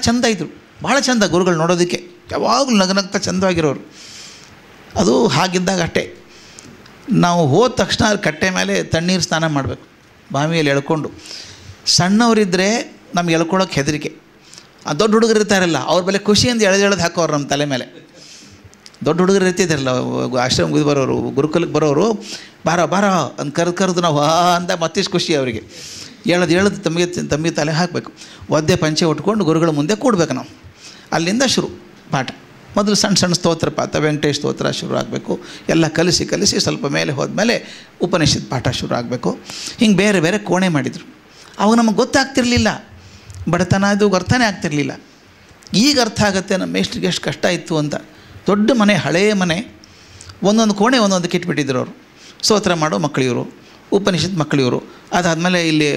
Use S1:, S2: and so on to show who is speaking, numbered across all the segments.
S1: ಚೆಂದ ಇದ್ದರು, ಭಾಳ ಚೆಂದ ಗುರುಗಳು ನೋಡೋದಕ್ಕೆ, ಯಾವಾಗಲೂ ನಗನಗ್ತಾ ಚೆಂದವಾಗಿರೋರು. ಅದು ಹಾಗಿದ್ದಾಗ ಅಷ್ಟೇ, ನಾವು ಹೋದ ತಕ್ಷಣ ಕಟ್ಟೆ ಮೇಲೆ ತಣ್ಣೀರು ಸ್ನಾನ ಮಾಡಬೇಕು, ಬಾವಿಯಲ್ಲಿ ಎಳ್ಕೊಂಡು. ಸಣ್ಣವರಿದ್ದರೆ ನಮ್ಗೆ ಎಳ್ಕೊಳ್ಳೋಕೆ ಹೆದರಿಕೆ. ಆ ದೊಡ್ಡ ಹುಡುಗರು ಇರ್ತಾರಲ್ಲ, ಅವ್ರ ಮೇಲೆ ಖುಷಿಯಿಂದ ಎಳೆದು ಹಾಕೋರು ನಮ್ಮ ತಲೆ ಮೇಲೆ. ದೊಡ್ಡ ಹುಡುಗರು ಇರ್ತಿದ್ದಾರಲ್ಲ, ಆಶ್ರಮಕ್ಕೆ ಬರೋರು, ಗುರುಕುಲಕ್ಕೆ ಬರೋರು, ಬಾರೋ ಬಾರೋ ಅಂತ ಕರೆದು ನಾವು ಅಂತ ಮತ್ತಿಷ್ಟು ಖುಷಿ ಅವರಿಗೆ. ಹೇಳೋದು ತಮಗೆ ತಲೆ ಹಾಕಬೇಕು. ಒದ್ದೆ ಪಂಚೆ ಉಟ್ಕೊಂಡು ಗುರುಗಳ ಮುಂದೆ ಕೂಡಬೇಕು ನಾವು. ಅಲ್ಲಿಂದ ಶುರು ಪಾಠ. ಮೊದಲು ಸಣ್ಣ ಸಣ್ಣ ಸ್ತೋತ್ರ, ವೆಂಕಟೇಶ್ ಸ್ತೋತ್ರ ಶುರು ಆಗಬೇಕು. ಎಲ್ಲ ಕಲಿಸಿ ಸ್ವಲ್ಪ ಮೇಲೆ ಹೋದ್ಮೇಲೆ ಉಪನಿಷತ್ ಪಾಠ ಶುರು ಆಗಬೇಕು. ಹಿಂಗೆ ಬೇರೆ ಬೇರೆ ಕೋಣೆ ಮಾಡಿದರು. ಅವಾಗ ನಮಗೆ ಗೊತ್ತಾಗ್ತಿರ್ಲಿಲ್ಲ, ಬಡತನ ಅದು ಅರ್ಥನೇ ಆಗ್ತಿರಲಿಲ್ಲ. ಈಗ ಅರ್ಥ ಆಗುತ್ತೆ ನಮ್ಮ ಮೇಷ್ಟ್ರಿಗೆ ಎಷ್ಟು ಕಷ್ಟ ಇತ್ತು ಅಂತ. ದೊಡ್ಡ ಮನೆ, ಹಳೆಯ ಮನೆ, ಒಂದೊಂದು ಕೋಣೆ ಒಂದೊಂದಕ್ಕೆ ಇಟ್ಬಿಟ್ಟಿದ್ರು ಅವರು. ಸ್ತೋತ್ರ ಮಾಡೋ ಮಕ್ಕಳಿವರು, ಉಪನಿಷತ್ ಮಕ್ಕಳಿವರು. ಅದಾದಮೇಲೆ ಇಲ್ಲಿ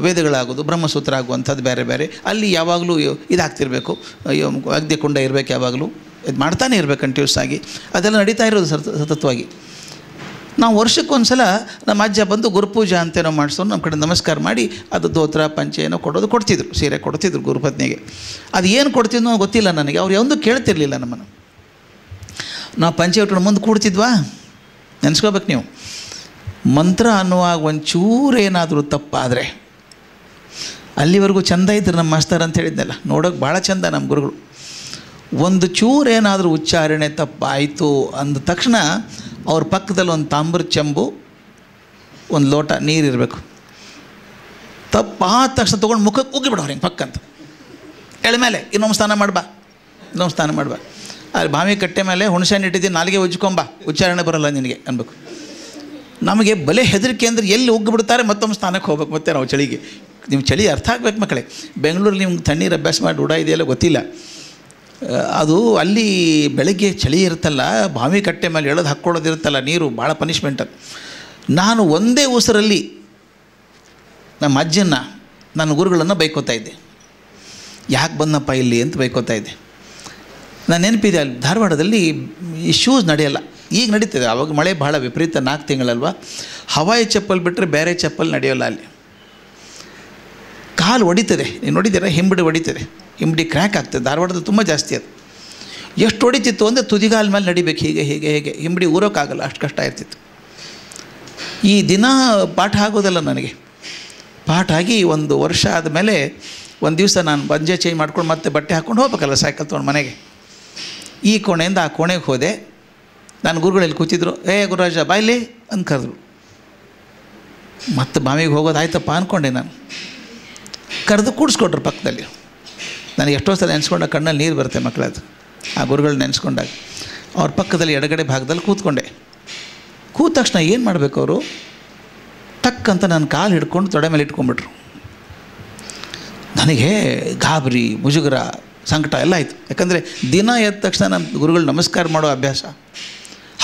S1: ವೇದಗಳಾಗೋದು, ಬ್ರಹ್ಮಸೂತ್ರ ಆಗುವಂಥದ್ದು ಬೇರೆ ಬೇರೆ. ಅಲ್ಲಿ ಯಾವಾಗಲೂ ಇದಾಗ್ತಿರ್ಬೇಕು, ಅಗ್ದೆ ಕುಂಡ ಇರಬೇಕು, ಯಾವಾಗಲೂ ಇದು ಮಾಡ್ತಾನೆ ಇರಬೇಕು ಕಂಟಿನ್ಯೂಸ್ ಆಗಿ. ಅದೆಲ್ಲ ನಡೀತಾ ಇರೋದು ಸತತವಾಗಿ. ನಾವು ವರ್ಷಕ್ಕೊಂದು ಸಲ ನಮ್ಮ ಅಜ್ಜ ಬಂದು ಗುರುಪೂಜಾ ಅಂತೇನೋ ಮಾಡಿಸೋನು ನಮ್ಮ ಕಡೆ ನಮಸ್ಕಾರ ಮಾಡಿ ಅದು ಧೋತ್ರ ಪಂಚೆ ಏನೋ ಕೊಡ್ತಿದ್ರು, ಸೀರೆ ಕೊಡ್ತಿದ್ರು ಗುರುಪತ್ನಿಗೆ. ಅದು ಏನು ಕೊಡ್ತಿದ್ನೋ ಗೊತ್ತಿಲ್ಲ ನನಗೆ. ಅವ್ರು ಯಾವುದೂ ಕೇಳ್ತಿರ್ಲಿಲ್ಲ ನಮ್ಮನ್ನು. ನಾವು ಪಂಚೆ ಉಟ್ಕೊಂಡು ಮುಂದೆ ಕೂಡ್ತಿದ್ವಾ, ನೆನೆಸ್ಕೋಬೇಕು ನೀವು. ಮಂತ್ರ ಅನ್ನುವಾಗ ಒಂಚೂರು ಏನಾದರೂ ತಪ್ಪಾದರೆ, ಅಲ್ಲಿವರೆಗೂ ಚೆಂದ ಇದ್ರು ನಮ್ಮ ಮಾಸ್ತರ್ ಅಂತ ಹೇಳಿದ್ನಲ್ಲ, ನೋಡೋಕೆ ಭಾಳ ಚೆಂದ ನಮ್ಮ ಗುರುಗಳು. ಒಂದು ಚೂರು ಏನಾದರೂ ಉಚ್ಚಾರಣೆ ತಪ್ಪಾಯಿತು ಅಂದ ತಕ್ಷಣ ಅವ್ರ ಪಕ್ಕದಲ್ಲಿ ಒಂದು ತಾಮ್ರ ಚೆಂಬು, ಒಂದು ಲೋಟ ನೀರಿರಬೇಕು. ತಪ್ಪಾದ ತಕ್ಷಣ ತೊಗೊಂಡು ಮುಖಕ್ಕೆ ಉಗ್ಗಿಬಿಡೋರು ಹಿಂಗೆ ಪಕ್ಕಂತ. ಎಳೆಮೇಲೆ ಇನ್ನೊಂದು ಸ್ನಾನ ಮಾಡ್ಬಾ, ಅಲ್ಲಿ ಬಾವಿ ಕಟ್ಟೆ ಮೇಲೆ ಹುಣಸೆಹಣ್ಣು ಇಟ್ಟಿದ್ದೀನಿ, ನಾಲಿಗೆ ಉಜ್ಕೊಂಬ, ಉಚ್ಚಾರಣೆ ಬರೋಲ್ಲ ನಿನಗೆ ಅನ್ಬೇಕು. ನಮಗೆ ಬಲೆ ಹೆದರಿಕೆ ಅಂದರೆ ಎಲ್ಲಿ ಉಗ್ಗಿಬಿಡ್ತಾರೆ, ಮತ್ತೊಮ್ಮೆ ಸ್ಥಾನಕ್ಕೆ ಹೋಗ್ಬೇಕು. ಮತ್ತೆ ನಾವು ಚಳಿಗೆ, ನಿಮ್ಮ ಚಳಿ ಅರ್ಥ ಆಗ್ಬೇಕು ಮಕ್ಕಳೇ. ಬೆಂಗಳೂರಲ್ಲಿ ನಿಮ್ಗೆ ತಣ್ಣೀರು ಅಭ್ಯಾಸ ಮಾಡಿ ರೂಢ ಇದೆಯಲ್ಲ ಗೊತ್ತಿಲ್ಲ. ಅದು ಅಲ್ಲಿ ಬೆಳಗ್ಗೆ ಚಳಿ ಇರುತ್ತಲ್ಲ, ಬಾವಿ ಕಟ್ಟೆ ಮೇಲೆ ಎಳೆದು ಹಾಕ್ಕೊಳ್ಳೋದಿರುತ್ತಲ್ಲ ನೀರು, ಭಾಳ ಪನಿಷ್ಮೆಂಟ್. ನಾನು ಒಂದೇ ಉಸಿರಲ್ಲಿ ನಮ್ಮ ಅಜ್ಜನ್ನು, ನನ್ನ ಗುರುಗಳನ್ನು ಬೈಕೋತಾ ಇದ್ದೆ. ಯಾಕೆ ಬಂದಪ್ಪ ಇಲ್ಲಿ ಅಂತ ಬೈಕೋತಾ ಇದ್ದೆ. ನಾನು ನೆನಪಿದೆ, ಅಲ್ಲಿ ಧಾರವಾಡದಲ್ಲಿ ಈ ಶೂಸ್ ನಡೆಯಲ್ಲ, ಈಗ ನಡೀತದೆ. ಆವಾಗ ಮಳೆ ಭಾಳ ವಿಪರೀತ, 4 ತಿಂಗಳಲ್ವ. ಹವಾಯಿ ಚಪ್ಪಲ್ ಬಿಟ್ಟರೆ ಬೇರೆ ಚಪ್ಪಲ್ ನಡೆಯೋಲ್ಲ ಅಲ್ಲಿ. ಕಾಲು ಹೊಡಿತದೆ, ನೀವು ನೋಡಿದ್ದೀರ, ಹಿಂಬಡಿ ಹೊಡಿತದೆ, ಹಿಂಬಡಿ ಕ್ರ್ಯಾಕ್ ಆಗ್ತದೆ. ಧಾರವಾಡದಲ್ಲಿ ತುಂಬ ಜಾಸ್ತಿ ಅದು. ಎಷ್ಟು ಹೊಡಿತಿತ್ತು ಅಂದರೆ ತುದಿಗಾಲ ಮೇಲೆ ನಡಿಬೇಕು, ಹೀಗೆ ಹಿಂಬಡಿ ಊರೋಕ್ಕಾಗಲ್ಲ, ಅಷ್ಟು ಕಷ್ಟ ಇರ್ತಿತ್ತು. ಈ ದಿನ ಪಾಠ ಆಗೋದಲ್ಲ ನನಗೆ. ಪಾಠ ಆಗಿ 1 ವರ್ಷ ಆದಮೇಲೆ ಒಂದು ದಿವಸ ನಾನು ಬಂಜೆ ಚೇಂಜ್ ಮಾಡ್ಕೊಂಡು ಮತ್ತೆ ಬಟ್ಟೆ ಹಾಕ್ಕೊಂಡು ಹೋಗ್ಬೇಕಲ್ಲ ಸೈಕಲ್ ತೊಗೊಂಡು ಮನೆಗೆ. ಈ ಕೋಣೆಯಿಂದ ಆ ಕೋಣೆಗೆ ಹೋದೆ. ನಾನು ಗುರುಗಳಲ್ಲಿ ಕೂತಿದ್ರು. ಗುರುರಾಜ ಬಾಯ್ಲಿ ಅಂತ ಕರೆದ್ರು. ಮತ್ತೆ ಬಾವಿಗೆ ಹೋಗೋದು ಆಯ್ತಪ್ಪ ಅಂದ್ಕೊಂಡೆ ನಾನು. ಕರೆದು ಕೂಡಿಸ್ಕೊಟ್ರು ಪಕ್ಕದಲ್ಲಿ. ನನಗೆ ಎಷ್ಟೋ ಸಲ ನೆನೆಸ್ಕೊಂಡಾಗ ಕಣ್ಣಲ್ಲಿ ನೀರು ಬರುತ್ತೆ ಮಕ್ಕಳದು, ಆ ಗುರುಗಳು ನೆನೆಸ್ಕೊಂಡಾಗ. ಅವ್ರ ಪಕ್ಕದಲ್ಲಿ ಎಡಗಡೆ ಭಾಗದಲ್ಲಿ ಕೂತ್ಕೊಂಡೆ. ಕೂತ ತಕ್ಷಣ ಏನು ಮಾಡಬೇಕು ಅವರು, ಟಕ್ಕಂತ ನನ್ನ ಕಾಲು ಹಿಡ್ಕೊಂಡು ತೊಡೆ ಮೇಲೆ ಇಟ್ಕೊಂಡ್ಬಿಟ್ರು. ನನಗೆ ಗಾಬರಿ, ಮುಜುಗರ, ಸಂಕಟ ಎಲ್ಲ ಆಯಿತು. ಯಾಕಂದರೆ ದಿನ ಎದ್ದ ತಕ್ಷಣ ನನ್ನ ಗುರುಗಳು ನಮಸ್ಕಾರ ಮಾಡೋ ಅಭ್ಯಾಸ.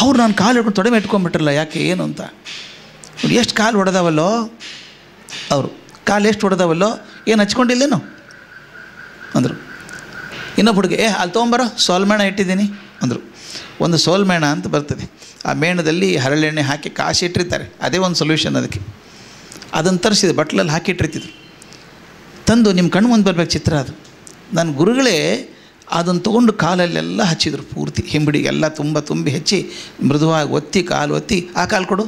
S1: ಅವ್ರು ನಾನು ಕಾಲು ಹಿಡ್ಕೊಂಡು ತೊಡೆ ಮೇಲೆ ಇಟ್ಕೊಂಡ್ಬಿಟ್ರಲ್ಲ, ಯಾಕೆ ಏನು ಅಂತ. ಎಷ್ಟು ಕಾಲು ಹೊಡೆದವಲ್ಲೋ ಅವರು, ಕಾಲು ಎಷ್ಟು ಹೊಡೆದವಲ್ಲೋ, ಏನು ಹಚ್ಕೊಂಡಿಲ್ಲೇನೋ ಅಂದರು. ಇನ್ನೊಬ್ಬ ಹುಡುಗಿ, ಅಲ್ಲಿ ತೊಗೊಂಬರೋ ಸೋಲ್ಮೇಣ ಇಟ್ಟಿದ್ದೀನಿ ಅಂದರು. ಒಂದು ಸೋಲ್ಮೇಣ ಅಂತ ಬರ್ತದೆ, ಆ ಮೇಣದಲ್ಲಿ ಹರಳೆಣ್ಣೆ ಹಾಕಿ ಕಾಸಿ ಇಟ್ಟಿರ್ತಾರೆ, ಅದೇ ಒಂದು ಸೊಲ್ಯೂಷನ್ ಅದಕ್ಕೆ. ಅದನ್ನು ತರಿಸಿದೆ, ಬಟ್ಲಲ್ಲಿ ಹಾಕಿಟ್ಟಿರ್ತಿದ್ರು. ತಂದು ನಿಮ್ಮ ಕಣ್ಣು ಮುಂದೆ ಬರಬೇಕು ಚಿತ್ರ ಅದು. ನನ್ನ ಗುರುಗಳೇ ಅದನ್ನು ತೊಗೊಂಡು ಕಾಲಲ್ಲೆಲ್ಲ ಹಚ್ಚಿದ್ರು, ಪೂರ್ತಿ ಹಿಂಬಡಿಗೆಲ್ಲ ತುಂಬಿ ಹಚ್ಚಿ ಮೃದುವಾಗಿ ಒತ್ತಿ, ಕಾಲು ಒತ್ತಿ, ಆ ಕಾಲು ಕೊಡು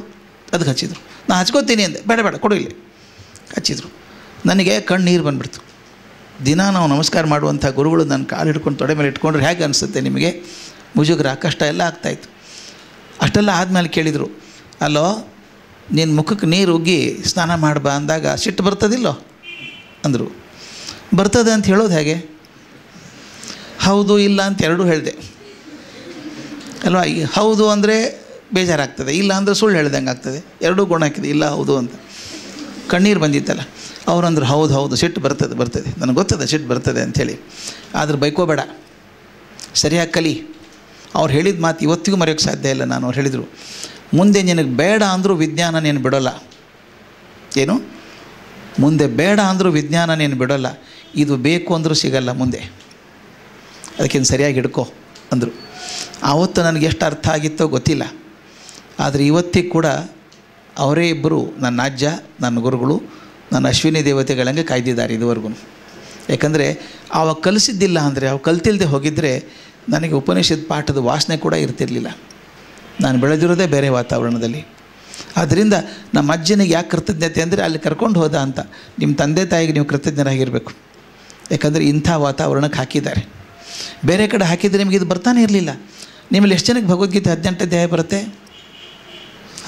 S1: ಅದಕ್ಕೆ ಹಚ್ಚಿದ್ರು. ನಾನು ಹಚ್ಕೋತೀನಿ ಅಂದೆ, ಬೇಡ ಕೊಡು ಇಲ್ಲಿ ಹಚ್ಚಿದ್ರು. ನನಗೆ ಕಣ್ಣೀರು ಬಂದುಬಿಡ್ತು. ದಿನ ನಾವು ನಮಸ್ಕಾರ ಮಾಡುವಂಥ ಗುರುಗಳು ನನ್ನ ಕಾಲು ಹಿಡ್ಕೊಂಡು ತೊಡೆ ಮೇಲೆ ಇಟ್ಕೊಂಡ್ರೆ ಹೇಗೆ ಅನಿಸುತ್ತೆ ನಿಮಗೆ? ಮುಜುಗರ, ಕಷ್ಟ ಎಲ್ಲ ಆಗ್ತಾಯಿತ್ತು. ಅಷ್ಟೆಲ್ಲ ಆದಮೇಲೆ ಕೇಳಿದರು, ಅಲ್ಲೋ ನಿನ್ನ ಮುಖಕ್ಕೆ ನೀರು ಉಗ್ಗಿ ಸ್ನಾನ ಮಾಡಬಾ ಅಂದಾಗ ಸಿಟ್ಟು ಬರ್ತದಿಲ್ಲೋ ಅಂದರು. ಬರ್ತದೆ ಅಂತ ಹೇಳೋದು ಹೇಗೆ? ಹೌದು ಇಲ್ಲ ಅಂತ ಎರಡೂ ಹೇಳಿದೆ ಅಲ್ವಾ. ಹೌದು ಅಂದರೆ ಬೇಜಾರಾಗ್ತದೆ, ಇಲ್ಲ ಅಂದರೆ ಸುಳ್ಳು ಹೇಳ್ದಂಗೆ ಆಗ್ತದೆ. ಎರಡೂ ಗುಣ ಹಾಕಿದೆ, ಇಲ್ಲ ಹೌದು ಅಂತ. ಕಣ್ಣೀರು ಬಂದಿತ್ತಲ್ಲ. ಅವ್ರಂದ್ರೆ ಹೌದು ಸಿಟ್ಟು ಬರ್ತದೆ, ನನಗೆ ಗೊತ್ತದೆ ಸಿಟ್ಟು ಬರ್ತದೆ ಅಂಥೇಳಿ. ಆದ್ರೆ ಬೈಕೋಬೇಡ, ಸರಿಯಾಗಿ ಕಲಿ. ಅವ್ರು ಹೇಳಿದ ಮಾತು ಇವತ್ತಿಗೂ ಮರೆಯೋಕ್ಕೆ ಸಾಧ್ಯ ಇಲ್ಲ ನಾನು. ಅವ್ರು ಹೇಳಿದರು, ಮುಂದೆ ನಿನಗೆ ಬೇಡ ಅಂದರೂ ವಿಜ್ಞಾನ ನೀನು ಬಿಡೋಲ್ಲ. ಏನು? ಮುಂದೆ ಬೇಡ ಅಂದರೂ ವಿಜ್ಞಾನ ನೀನು ಬಿಡೋಲ್ಲ, ಇದು ಬೇಕು ಅಂದರೂ ಸಿಗಲ್ಲ ಮುಂದೆ, ಅದಕ್ಕಿಂತ ಸರಿಯಾಗಿ ಹಿಡ್ಕೋ ಅಂದರು. ಆವತ್ತು ನನಗೆ ಎಷ್ಟು ಅರ್ಥ ಆಗಿತ್ತೋ ಗೊತ್ತಿಲ್ಲ. ಆದರೆ ಇವತ್ತಿಗೆ ಕೂಡ ಅವರೇ ಇಬ್ಬರು, ನನ್ನ ಅಜ್ಜ, ನನ್ನ ಗುರುಗಳು, ನನ್ನ ಅಶ್ವಿನಿ ದೇವತೆಗಳಂಗೆ ಕಾಯ್ದಿದ್ದಾರೆ ಇದುವರೆಗೂ. ಯಾಕಂದರೆ ಅವಾಗ ಕಲಿಸಿದ್ದಿಲ್ಲ ಅಂದರೆ ಅವು ಕಲ್ತಿಲ್ಲದೆ ಹೋಗಿದ್ದರೆ ನನಗೆ ಉಪನಿಷತ್ ಪಾಠದ ವಾಸನೆ ಕೂಡ ಇರ್ತಿರಲಿಲ್ಲ. ನಾನು ಬೆಳೆದಿರೋದೇ ಬೇರೆ ವಾತಾವರಣದಲ್ಲಿ. ಆದ್ದರಿಂದ ನಮ್ಮ ಅಜ್ಜನಿಗೆ ಯಾಕೆ ಕೃತಜ್ಞತೆ ಅಂದರೆ ಅಲ್ಲಿ ಕರ್ಕೊಂಡು ಹೋದ ಅಂತ. ನಿಮ್ಮ ತಂದೆ ತಾಯಿಗೆ ನೀವು ಕೃತಜ್ಞರಾಗಿರಬೇಕು. ಯಾಕಂದರೆ ಇಂಥ ವಾತಾವರಣಕ್ಕೆ ಹಾಕಿದ್ದಾರೆ. ಬೇರೆ ಕಡೆ ಹಾಕಿದರೆ ನಿಮಗೆ ಇದು ಬರ್ತಾನೆ ಇರಲಿಲ್ಲ. ನಿಮ್ಮಲ್ಲಿ ಎಷ್ಟು ಜನಕ್ಕೆ ಭಗವದ್ಗೀತೆ 18 ಅಧ್ಯಾಯ ಬರುತ್ತೆ?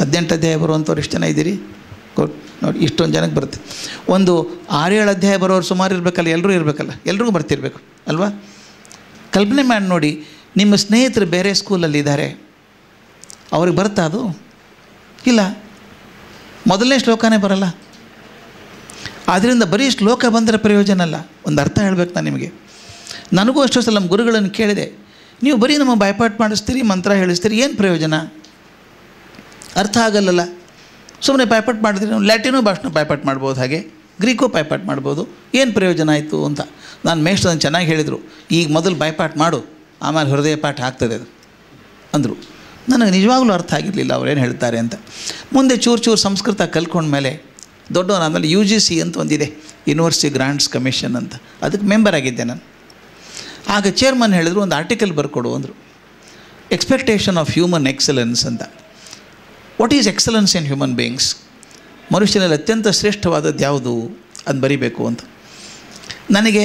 S1: 18 ಅಧ್ಯಾಯ ಬರುವಂಥವ್ರು ಎಷ್ಟು ಜನ ಇದ್ದೀರಿ? ನೋಡಿ, ಇಷ್ಟೊಂದು ಜನಕ್ಕೆ ಬರುತ್ತೆ. ಒಂದು 6-7 ಅಧ್ಯಾಯ ಬರೋರು ಸುಮಾರು ಇರಬೇಕಲ್ಲ, ಎಲ್ಲರೂ ಇರಬೇಕಲ್ಲ, ಎಲ್ರಿಗೂ ಬರ್ತಿರ್ಬೇಕು ಅಲ್ವಾ? ಕಲ್ಪನೆ ಮಾಡಿ ನೋಡಿ, ನಿಮ್ಮ ಸ್ನೇಹಿತರು ಬೇರೆ ಸ್ಕೂಲಲ್ಲಿದ್ದಾರೆ, ಅವ್ರಿಗೆ ಬರ್ತಾ ಅದು? ಇಲ್ಲ, ಮೊದಲನೇ ಶ್ಲೋಕನೇ ಬರಲ್ಲ. ಆದ್ದರಿಂದ ಬರೀ ಶ್ಲೋಕ ಬಂದರೆ ಪ್ರಯೋಜನ ಅಲ್ಲ, ಒಂದು ಅರ್ಥ ಹೇಳಬೇಕು ನಾನು ನಿಮಗೆ. ನನಗೂ ಅಷ್ಟೋ ಸಲ ನಮ್ಮ ಗುರುಗಳನ್ನು ಕೇಳಿದೆ, ನೀವು ಬರೀ ನಮ್ಮ ಬಾಯ್ಪಾಠ ಮಾಡಿಸ್ತೀರಿ, ಮಂತ್ರ ಹೇಳಿಸ್ತೀರಿ, ಏನು ಪ್ರಯೋಜನ? ಅರ್ಥ ಆಗಲ್ಲಲ್ಲ. ಸುಮ್ಮನೆ ಬಾಯ್ಪಾಠ ಮಾಡಿದ್ರೆ ನಾವು ಲ್ಯಾಟಿನೂ ಭಾಷಣ ಬಾಯ್ಪಾಠ ಮಾಡ್ಬೋದು, ಹಾಗೆ ಗ್ರೀಕೂ ಬಾಯ್ಪಾಠ ಮಾಡ್ಬೋದು, ಏನು ಪ್ರಯೋಜನ ಆಯಿತು ಅಂತ. ನಾನು ಮೇಷ್ಟ್ರನ್ನು ಚೆನ್ನಾಗಿ ಹೇಳಿದರು, ಈಗ ಮೊದಲು ಬಾಯ್ಪಾಠ ಮಾಡು, ಆಮೇಲೆ ಹೃದಯ ಪಾಠ ಆಗ್ತದೆ ಅದು ಅಂದರು. ನನಗೆ ನಿಜವಾಗ್ಲೂ ಅರ್ಥ ಆಗಿರಲಿಲ್ಲ ಅವ್ರೇನು ಹೇಳ್ತಾರೆ ಅಂತ. ಮುಂದೆ ಚೂರು ಸಂಸ್ಕೃತ ಕಲ್ತ್ಕೊಂಡ್ಮೇಲೆ ದೊಡ್ಡವನಾದಮೇಲೆ UGC ಅಂತ ಒಂದಿದೆ, ಯೂನಿವರ್ಸಿಟಿ ಗ್ರಾಂಟ್ಸ್ ಕಮಿಷನ್ ಅಂತ, ಅದಕ್ಕೆ ಮೆಂಬರ್ ಆಗಿದ್ದೆ ನಾನು. ಆಗ ಚೇರ್ಮನ್ ಹೇಳಿದ್ರು, ಒಂದು ಆರ್ಟಿಕಲ್ ಬರ್ಕೊಡು ಅಂದರು, ಎಕ್ಸ್ಪೆಕ್ಟೇಷನ್ ಆಫ್ ಹ್ಯೂಮನ್ ಎಕ್ಸಲೆನ್ಸ್ ಅಂತ. What is excellence in human beings? ಮನುಷ್ಯನಲ್ಲಿ ಅತ್ಯಂತ ಶ್ರೇಷ್ಠವಾದದ್ದು ಯಾವುದು ಅದು ಬರಿಬೇಕು ಅಂತ. ನನಗೆ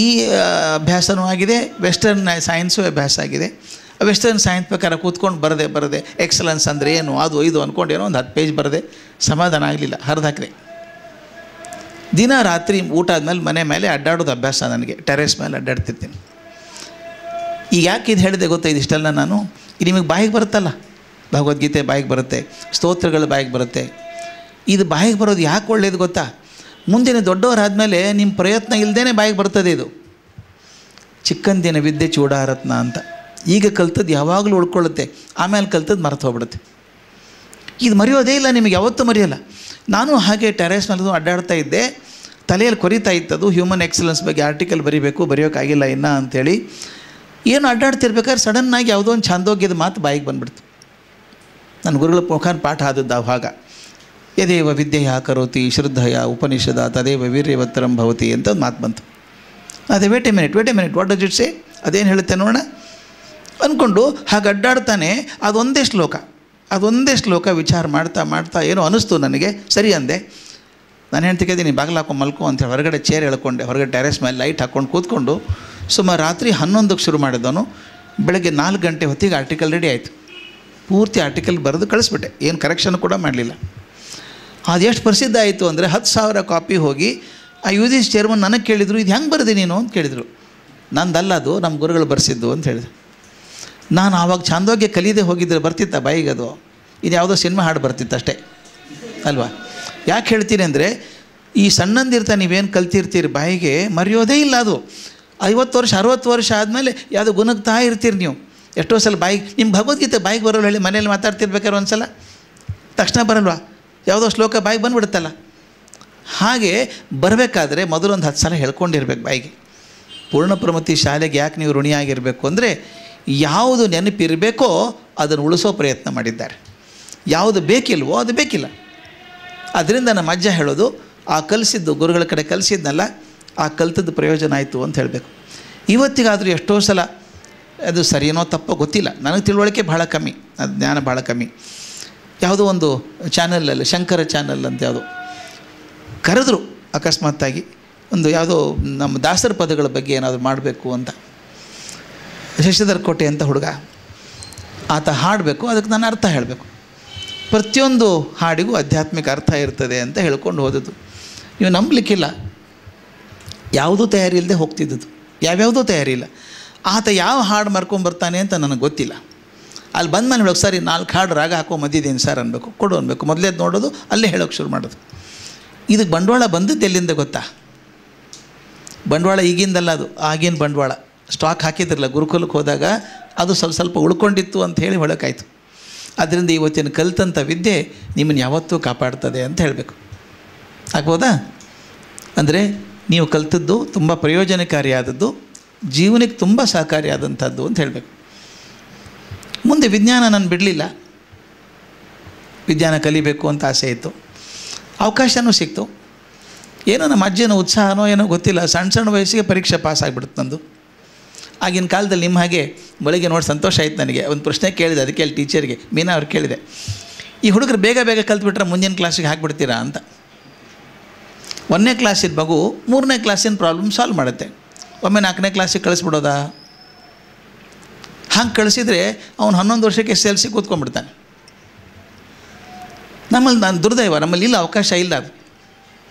S1: ಈ ಅಭ್ಯಾಸನೂ ಆಗಿದೆ, ವೆಸ್ಟರ್ನ್ ಸೈನ್ಸು ಅಭ್ಯಾಸ ಆಗಿದೆ. ವೆಸ್ಟರ್ನ್ ಸೈನ್ಸ್ ಪ್ರಕಾರ ಕೂತ್ಕೊಂಡು ಬರದೆ ಎಕ್ಸಲೆನ್ಸ್ ಅಂದರೆ ಏನು, ಅದು ಇದು ಅಂದ್ಕೊಂಡೇನೋ ಒಂದು 10 ಪೇಜ್ ಬರದೆ ಸಮಾಧಾನ ಆಗಲಿಲ್ಲ, ಹರಿದಾಕ್ರೆ. ದಿನ ರಾತ್ರಿ ಊಟ ಆದಮೇಲೆ ಮನೆ ಮೇಲೆ ಅಡ್ಡಾಡೋದು ಅಭ್ಯಾಸ ನನಗೆ, ಟೆರೆಸ್ ಮೇಲೆ ಅಡ್ಡಾಡ್ತಿರ್ತೀನಿ. ಈಗ ಯಾಕೆ ಇದು ಹೇಳಿದೆ ಗೊತ್ತಾ? ಇದಿಷ್ಟೆಲ್ಲ ನಾನು ನಿಮಗೆ ಬಾಯಿಗೆ ಬರುತ್ತಲ್ಲ, ಭಗವದ್ಗೀತೆ ಬಾಯಿಗೆ ಬರುತ್ತೆ, ಸ್ತೋತ್ರಗಳು ಬಾಯಿಗೆ ಬರುತ್ತೆ. ಇದು ಬಾಯಿಗೆ ಬರೋದು ಯಾಕೆ ಒಳ್ಳೆಯದು ಗೊತ್ತಾ? ಮುಂದಿನ ದೊಡ್ಡವರಾದಮೇಲೆ ನಿಮ್ಮ ಪ್ರಯತ್ನ ಇಲ್ಲದೇ ಬಾಯಿಗೆ ಬರ್ತದೆ. ಇದು ಚಿಕ್ಕಂದಿನ ವಿದ್ಯೆ ಚೂಡಾರತ್ನ ಅಂತ. ಈಗ ಕಲ್ತದ್ದು ಯಾವಾಗಲೂ ಉಳ್ಕೊಳ್ಳುತ್ತೆ, ಆಮೇಲೆ ಕಲ್ತದ್ದು ಮರೆತು ಹೋಗ್ಬಿಡುತ್ತೆ. ಇದು ಮರೆಯೋದೇ ಇಲ್ಲ, ನಿಮಗೆ ಯಾವತ್ತೂ ಮರೆಯೋಲ್ಲ. ನಾನು ಹಾಗೆ ಟೆರೆಸ್ ಮೇಲೆ ಅಡ್ಡಾಡ್ತಾ ಇದ್ದೆ, ತಲೆಯಲ್ಲಿ ಕೊರಿತಾ ಇತ್ತದು, ಹ್ಯೂಮನ್ ಎಕ್ಸಲೆನ್ಸ್ ಬಗ್ಗೆ ಆರ್ಟಿಕಲ್ ಬರೆಯೋಕ್ಕಾಗಿಲ್ಲ ಇನ್ನೂ ಅಂಥೇಳಿ. ಏನು ಅಡ್ಡಾಡ್ತಿರ್ಬೇಕಾದ್ರೆ ಸಡನ್ನಾಗಿ ಯಾವುದೋ ಒಂದು ಛಾಂದೋಗ್ಯದ ಮಾತು ಬಾಯಿಗೆ ಬಂದುಬಿಡ್ತು. ನನ್ನ ಗುರುಗಳ ಮುಖಾನ್ ಪಾಠ ಆದದ್ದು ಆವಾಗ, ಯದೇವ ವಿದ್ಯೆಯ ಕರೋತಿ ಶ್ರದ್ಧೆಯ ಉಪನಿಷದ ತದೇವ ವೀರ್ಯವತ್ತರಂ ಭವತಿ ಅಂತ ಒಂದು ಮಾತು ಬಂತು. ಅದೇ wait a minute what does it say, ಅದೇನು ಹೇಳುತ್ತೆ ನೋಡೋಣ ಅಂದ್ಕೊಂಡು ಹಾಗೆ ಅಡ್ಡಾಡ್ತಾನೆ. ಅದೊಂದೇ ಶ್ಲೋಕ ವಿಚಾರ ಮಾಡ್ತಾ ಏನೋ ಅನ್ನಿಸ್ತು ನನಗೆ. ಸರಿ ಅಂದೆ. ನಾನು ಹೇಳ್ತಿದ್ದೀನಿ, ಬಾಗಿಲು ಹಾಕೊಂಡು ಮಲ್ಕೊ ಅಂತೇಳಿ ಹೊರಗಡೆ ಚೇರ್ ಎಳ್ಕೊಂಡೆ, ಹೊರಗಡೆ ಟೆರೆಸ್ ಮೇಲೆ ಲೈಟ್ ಹಾಕ್ಕೊಂಡು ಕೂತ್ಕೊಂಡು ಸುಮಾರು ರಾತ್ರಿ 11ಕ್ಕೆ ಶುರು ಮಾಡಿದವನು, ಬೆಳಗ್ಗೆ 4 ಗಂಟೆ ಹೊತ್ತಿಗೆ ಆರ್ಟಿಕಲ್ ರೆಡಿ ಆಯಿತು. ಪೂರ್ತಿ ಆರ್ಟಿಕಲ್ ಬರೆದು ಕಳಿಸ್ಬಿಟ್ಟೆ, ಏನು ಕರೆಕ್ಷನ್ ಕೂಡ ಮಾಡಲಿಲ್ಲ. ಅದೆಷ್ಟು ಪ್ರಸಿದ್ಧ ಆಯಿತು ಅಂದರೆ 10,000 ಕಾಪಿ ಹೋಗಿ ಆ UGC ಚೇರ್ಮನ್ ನನಗೆ ಕೇಳಿದರು, ಇದು ಹೆಂಗೆ ಬರೆದಿ ನೀನು ಅಂತ ಕೇಳಿದರು. ನಂದಲ್ಲ, ಅದು ನಮ್ಮ ಗುರುಗಳು ಬರೆಸಿದ್ದು ಅಂತ ಹೇಳಿದ್ರು. ನಾನು ಆವಾಗ ಛಾಂದೋಗ್ಯ ಕಲಿಯದೆ ಹೋಗಿದ್ದರೆ ಬರ್ತಿತ್ತ ಬಾಯಿಗೆ ಅದು? ಇದು ಯಾವುದೋ ಸಿನಿಮಾ ಹಾಡು ಬರ್ತಿತ್ತು ಅಷ್ಟೇ ಅಲ್ವಾ? ಯಾಕೆ ಹೇಳ್ತೀನಿ ಅಂದರೆ, ಈ ಸಣ್ಣಂದಿರ್ತಾ ನೀವೇನು ಕಲ್ತಿರ್ತೀರಿ ಬಾಯಿಗೆ ಮರೆಯೋದೇ ಇಲ್ಲ. ಅದು 50 ವರ್ಷ 60 ವರ್ಷ ಆದಮೇಲೆ ಯಾವುದೋ ಗುಣಗ್ತಾ ಇರ್ತೀರಿ ನೀವು. ಎಷ್ಟೋ ಸಲ ಬಾಯಿಗೆ ನಿಮ್ಮ ಭಗವದ್ಗೀತೆ ಬಾಯಿಗೆ ಬರೋಲ್ಲ ಹೇಳಿ, ಮನೇಲಿ ಮಾತಾಡ್ತಿರ್ಬೇಕಾದ್ರೆ ಒಂದು ಸಲ ತಕ್ಷಣ ಬರಲ್ವಾ? ಯಾವುದೋ ಶ್ಲೋಕ ಬಾಯಿಗೆ ಬಂದುಬಿಡುತ್ತಲ್ಲ. ಹಾಗೆ ಬರಬೇಕಾದ್ರೆ ಮೊದಲೊಂದು 10 ಸಲ ಹೇಳ್ಕೊಂಡಿರ್ಬೇಕು ಬಾಯಿಗೆ. ಪೂರ್ಣಪ್ರಮತಿ ಶಾಲೆಗೆ ಯಾಕೆ ನೀವು ಋಣಿಯಾಗಿರಬೇಕು ಅಂದರೆ, ಯಾವುದು ನೆನಪಿರಬೇಕೋ ಅದನ್ನು ಉಳಿಸೋ ಪ್ರಯತ್ನ ಮಾಡಿದ್ದಾರೆ, ಯಾವುದು ಬೇಕಿಲ್ವೋ ಅದು ಬೇಕಿಲ್ಲ. ಅದರಿಂದ ನಮ್ಮ ಅಜ್ಜ ಹೇಳೋದು, ಆ ಕಲಿಸಿದ್ದು ಗುರುಗಳ ಕಡೆ ಕಲಿಸಿದ್ನಲ್ಲ, ಆ ಕಲಿತದ್ದು ಪ್ರಯೋಜನ ಆಯಿತು ಅಂತ ಹೇಳಬೇಕು. ಇವತ್ತಿಗಾದರೂ ಎಷ್ಟೋ ಸಲ ಅದು ಸರಿಯೇನೋ ತಪ್ಪೋ ಗೊತ್ತಿಲ್ಲ, ನನಗೆ ತಿಳುವಳಿಕೆ ಭಾಳ ಕಮ್ಮಿ, ಅದು ಜ್ಞಾನ ಭಾಳ ಕಮ್ಮಿ. ಯಾವುದೋ ಒಂದು ಚಾನಲಲ್ಲಿ, ಶಂಕರ ಚಾನಲ್ ಅಂತ ಯಾವುದೋ ಕರೆದ್ರು ಅಕಸ್ಮಾತ್ತಾಗಿ, ಒಂದು ಯಾವುದೋ ನಮ್ಮ ದಾಸರ ಪದಗಳ ಬಗ್ಗೆ ಏನಾದರೂ ಮಾಡಬೇಕು ಅಂತ. ಶಶಿಧರ್ ಕೋಟೆ ಅಂತ ಹುಡುಗ, ಆತ ಹಾಡಬೇಕು, ಅದಕ್ಕೆ ನಾನು ಅರ್ಥ ಹೇಳಬೇಕು. ಪ್ರತಿಯೊಂದು ಹಾಡಿಗೂ ಆಧ್ಯಾತ್ಮಿಕ ಅರ್ಥ ಇರ್ತದೆ ಅಂತ ಹೇಳ್ಕೊಂಡು ಹೋದದ್ದು. ನೀವು ನಂಬಲಿಕ್ಕಿಲ್ಲ, ಯಾವುದೂ ತಯಾರಿ ಇಲ್ಲದೆ ಹೋಗ್ತಿದ್ದದ್ದು, ಯಾವ್ಯಾವುದೂ ತಯಾರಿ ಇಲ್ಲ. ಆತ ಯಾವ ಹಾಡು ಮಾರ್ಕೊಂಬರ್ತಾನೆ ಅಂತ ನನಗೆ ಗೊತ್ತಿಲ್ಲ. ಅಲ್ಲಿ ಬಂದ ಮೇಲೆ ಹೇಳೋಕೆ, ಸರಿ 4 ಹಾಡು ರಾಗ ಹಾಕೋ ಮದ್ದಿದ್ದೀನಿ ಸರ್ ಅನ್ಬೇಕು, ಕೊಡು ಅನ್ಬೇಕು. ಮೊದಲೇ ನೋಡೋದು, ಅಲ್ಲೇ ಹೇಳೋಕ್ಕೆ ಶುರು ಮಾಡೋದು. ಇದಕ್ಕೆ ಬಂಡವಾಳ ಬಂದದ್ದು ಎಲ್ಲಿಂದ ಗೊತ್ತಾ? ಬಂಡವಾಳ ಈಗಿಂದಲ್ಲ, ಅದು ಆಗಿನ ಬಂಡವಾಳ. ಸ್ಟಾಕ್ ಹಾಕಿದ್ರಲ್ಲ ಗುರುಕುಲಕ್ಕೆ ಹೋದಾಗ, ಅದು ಸ್ವಲ್ಪ ಉಳ್ಕೊಂಡಿತ್ತು ಅಂತ ಹೇಳಿ ಹೊಳಕಾಯ್ತು. ಅದರಿಂದ ಇವತ್ತಿನ ಕಲಿತಂಥ ವಿದ್ಯೆ ನಿಮ್ಮನ್ನು ಯಾವತ್ತೂ ಕಾಪಾಡ್ತದೆ ಅಂತ ಹೇಳಬೇಕು. ಆಗ್ಬೋದಾ? ಅಂದರೆ ನೀವು ಕಲಿತದ್ದು ತುಂಬ ಪ್ರಯೋಜನಕಾರಿಯಾದದ್ದು, ಜೀವನಕ್ಕೆ ತುಂಬ ಸಹಕಾರಿಯಾದಂಥದ್ದು ಅಂತ ಹೇಳಬೇಕು. ಮುಂದೆ ವಿಜ್ಞಾನ ನಾನು ಬಿಡಲಿಲ್ಲ, ವಿಜ್ಞಾನ ಕಲಿಬೇಕು ಅಂತ ಆಸೆ ಇತ್ತು, ಅವಕಾಶವೂ ಸಿಕ್ತು. ಏನೋ ನಮ್ಮ ಅಜ್ಜಿನ ಉತ್ಸಾಹನೋ ಏನೋ ಗೊತ್ತಿಲ್ಲ, ಸಣ್ಣ ಸಣ್ಣ ವಯಸ್ಸಿಗೆ ಪರೀಕ್ಷೆ ಪಾಸ್ ಆಗಿಬಿಡುತ್ತೆ ನಂದು. ಆಗಿನ ಕಾಲದಲ್ಲಿ ನಿಮ್ಮ ಹಾಗೆ ಬೆಳಗ್ಗೆ ನೋಡಿ ಸಂತೋಷ ಆಯ್ತು ನನಗೆ. ಒಂದು ಪ್ರಶ್ನೆ ಕೇಳಿದೆ, ಅದಕ್ಕೆ ಅಲ್ಲಿ ಟೀಚರ್ಗೆ ಮೀನಾ ಅವ್ರು ಕೇಳಿದೆ, ಈ ಹುಡುಗರು ಬೇಗ ಬೇಗ ಕಲ್ತ್ಬಿಟ್ರೆ ಮುಂದಿನ ಕ್ಲಾಸಿಗೆ ಹಾಕ್ಬಿಡ್ತೀರಾ ಅಂತ. 1ನೇ ಕ್ಲಾಸಿನ ಮಗು 3ನೇ ಕ್ಲಾಸಿನ ಪ್ರಾಬ್ಲಮ್ ಸಾಲ್ವ್ ಮಾಡುತ್ತೆ, ಒಮ್ಮೆ 4ನೇ ಕ್ಲಾಸಿಗೆ ಕಳಿಸ್ಬಿಡೋದಾ? ಹಾಗೆ ಕಳಿಸಿದರೆ ಅವನು 11 ವರ್ಷಕ್ಕೆ SLC ಕೂತ್ಕೊಂಡ್ಬಿಡ್ತಾನೆ. ನಮ್ಮಲ್ಲಿ ನಾನು ದುರ್ದೈವ, ನಮ್ಮಲ್ಲಿ ಇಲ್ಲ, ಅವಕಾಶ ಇಲ್ಲ. ಅದು